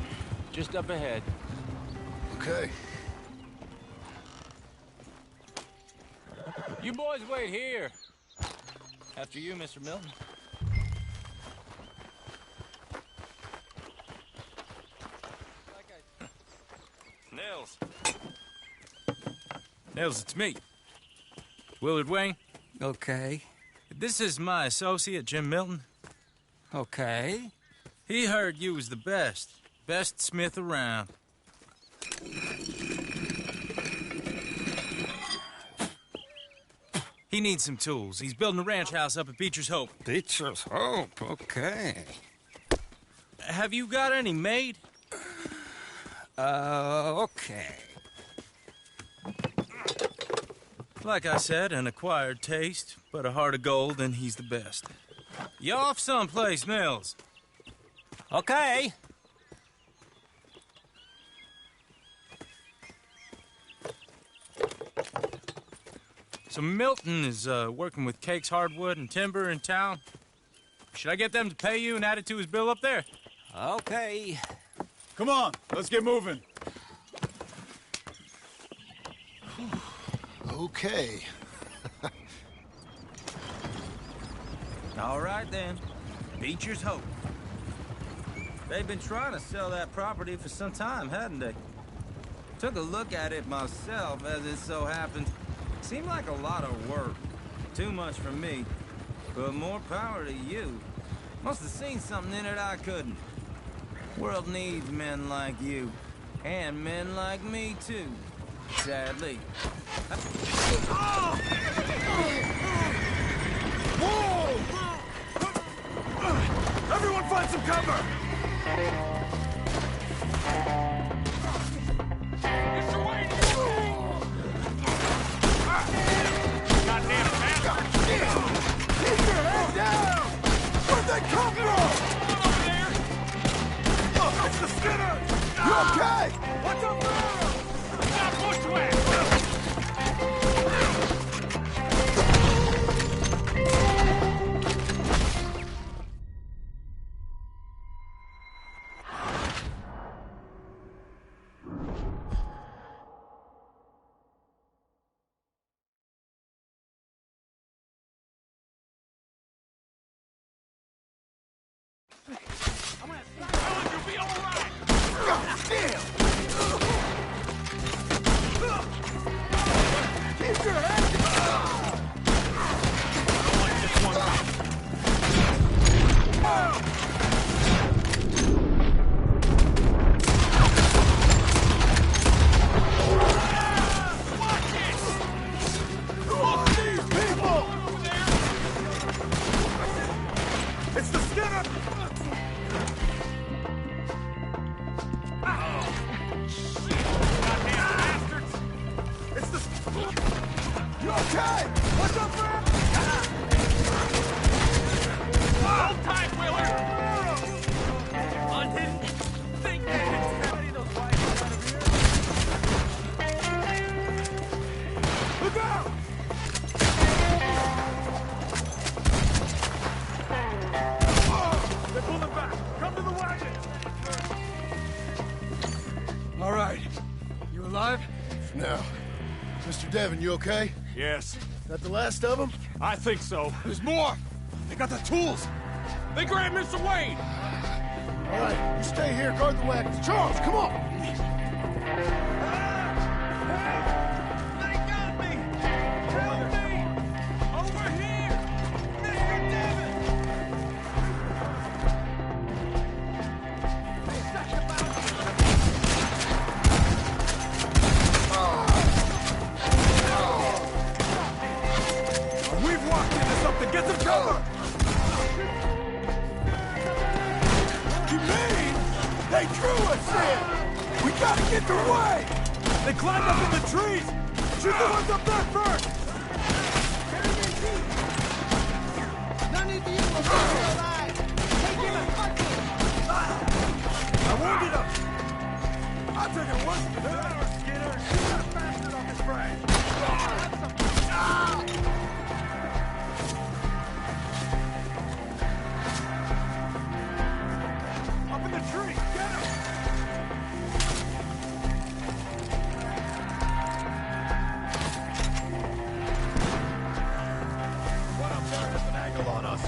just up ahead. Okay. You boys wait here. After you, Mr. Milton. Nils, it's me. Willard Wayne. Okay. This is my associate, Jim Milton. Okay. He heard you was the best smith around. He needs some tools. He's building a ranch house up at Beecher's Hope. Beecher's Hope, okay. Have you got any made? Okay. Like I said, an acquired taste, but a heart of gold, and he's the best. You off someplace, Nils? Okay. So Milton is working with Cake's Hardwood and Timber in town. Should I get them to pay you and add it to his bill up there? Okay. Come on, let's get moving. Okay. All right, then. Beecher's Hope. They've been trying to sell that property for some time, hadn't they? Took a look at it myself, as it so happened. Seemed like a lot of work. Too much for me. But more power to you. Must have seen something in it I couldn't. World needs men like you. And men like me, too. Sadly. Whoa! Everyone find some cover! Mr. Wayne, goddamn bastard! Keep your head down! Where'd they come from? Over there! Oh, it's the Skinner! You okay? What's up there? Stop bushwhack! It's the Skinner! It's the... You okay? What's up, man? Hold tight, Wheeler! I didn't think they had any of those lights out of here. Look out! They're pulling back. Come to the wagon! All right. You alive? No. Mr. Devon, you okay? Yes. Is that the last of them? I think so. There's more! They got the tools! They grabbed Mr. Wayne! All right, you stay here, guard the wagons. Charles, come on! They got me! Help me! Over here! Mr. Devon! We've walked into something! Get some cover! You mean they drew us in? We gotta get away! They climbed up in the trees! Shoot the ones up there first! None of you will be alive. Take him and fuck him. I wounded him! I took it worse than that, Skinner! You got a bastard on this brain! Up in the tree! Get him! One up there with an angle on us.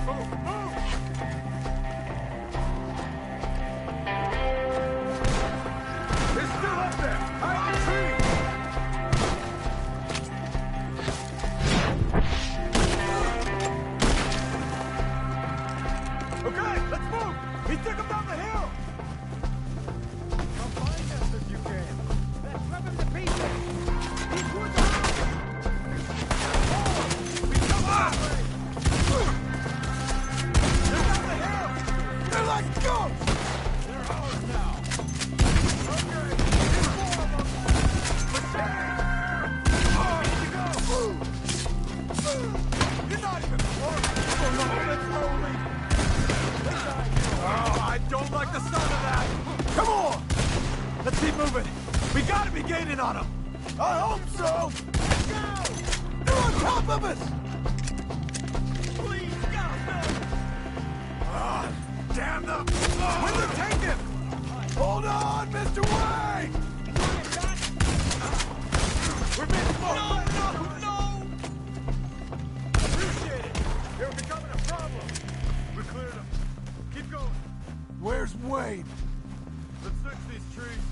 Move! Move! It's still up there! Hide the tree! Okay, let's move! He took him down the hill! Come find us if you can. Let's rip him to pieces! He's towards the house! Forward! We come on! They're down the hill! They're like ghosts! They're ours now! Okay, here's more of them! You're not even close! Oh no, let's slowly! Oh, I don't like the sound of that! Come on! Let's keep moving! We gotta be gaining on them! I hope so! Let's go! They're on top of us! Please, go! Ah, damn them! Where they take him? Hold on, Mr. Wayne! We're being smoked! No! Appreciate it! They're becoming a problem! We cleared them. Keep going. Where's Wayne? Let's fix these trees.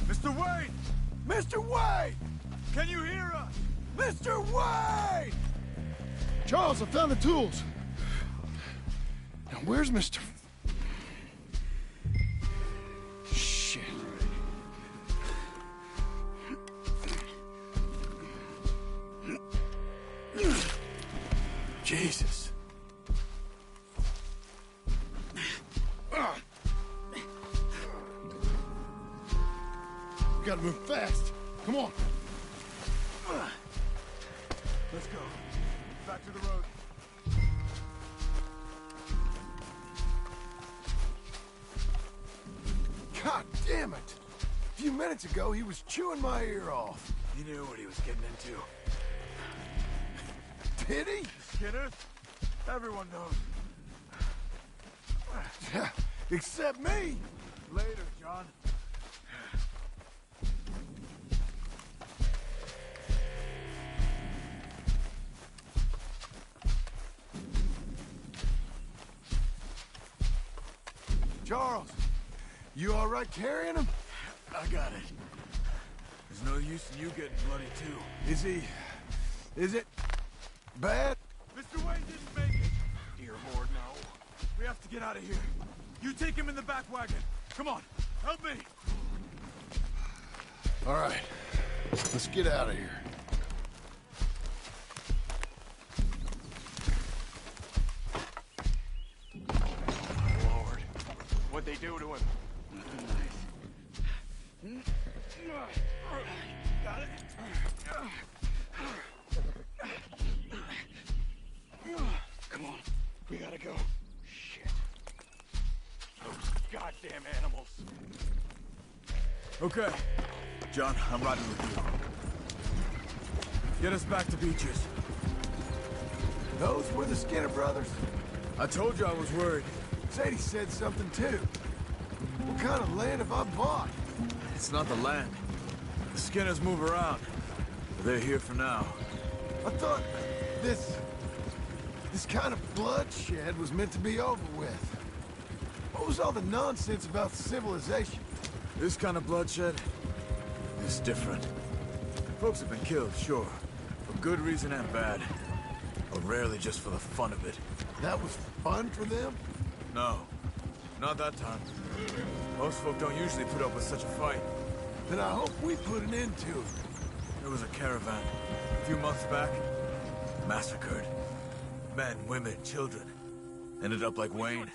Mr. Wayne! Mr. Wayne! Can you hear us? Mr. Wayne! Charles, I found the tools. Now, where's Mr... Shit. Jesus. We gotta move fast. Come on. Let's go. Back to the road. God damn it! A few minutes ago, he was chewing my ear off. He knew what he was getting into. Did he? Skinner? Everyone knows. Except me. Later, John. Charles, you all right carrying him? I got it. There's no use in you getting bloody, too. Is it bad? Mr. Wayne didn't make it. Dear Lord, no. We have to get out of here. You take him in the back wagon. Come on, help me. All right, let's get out of here. Lord, what'd they do to him? Got it. Come on, we gotta go. Shit. Those goddamn animals. Okay. John, I'm riding with you. Get us back to Beaches. Those were the Skinner brothers? I told you I was worried. Sadie said something too. What kind of land have I bought? It's not the land. The Skinners move around. But they're here for now. I thought this kind of bloodshed was meant to be over with. What was all the nonsense about civilization? This kind of bloodshed is different. Folks have been killed, sure. For good reason and bad. But rarely just for the fun of it. That was fun for them? No. Not that time. Most folk don't usually put up with such a fight. Then I hope we put an end to it. There was a caravan a few months back. Massacred. Men, women, children. Ended up like Wayne.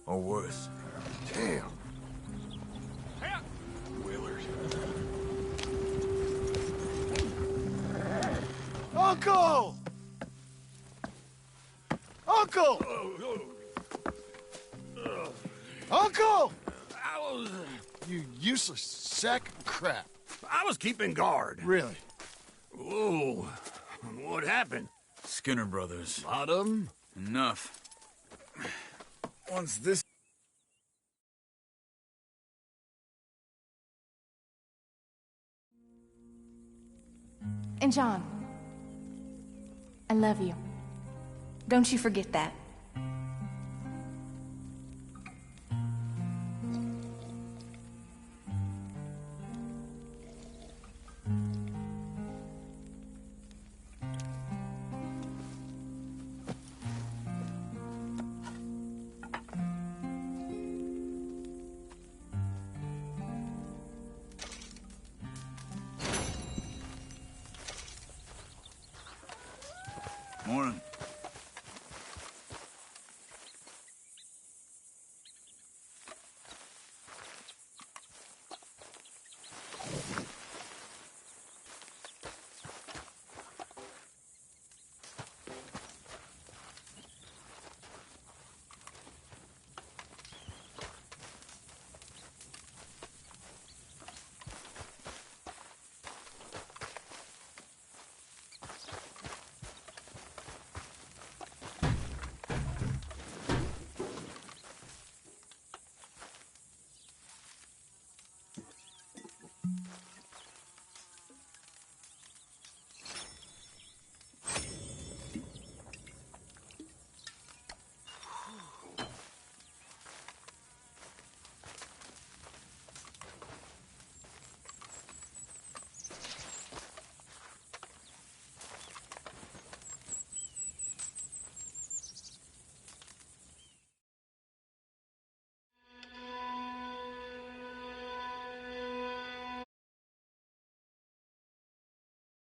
Or worse. Damn. Willard. Uncle! Uncle! Uncle! You useless sack of crap. I was keeping guard. Really? Whoa. What happened? Skinner brothers. A lot of them? Enough. Once this... And John, I love you. Don't you forget that. Morning.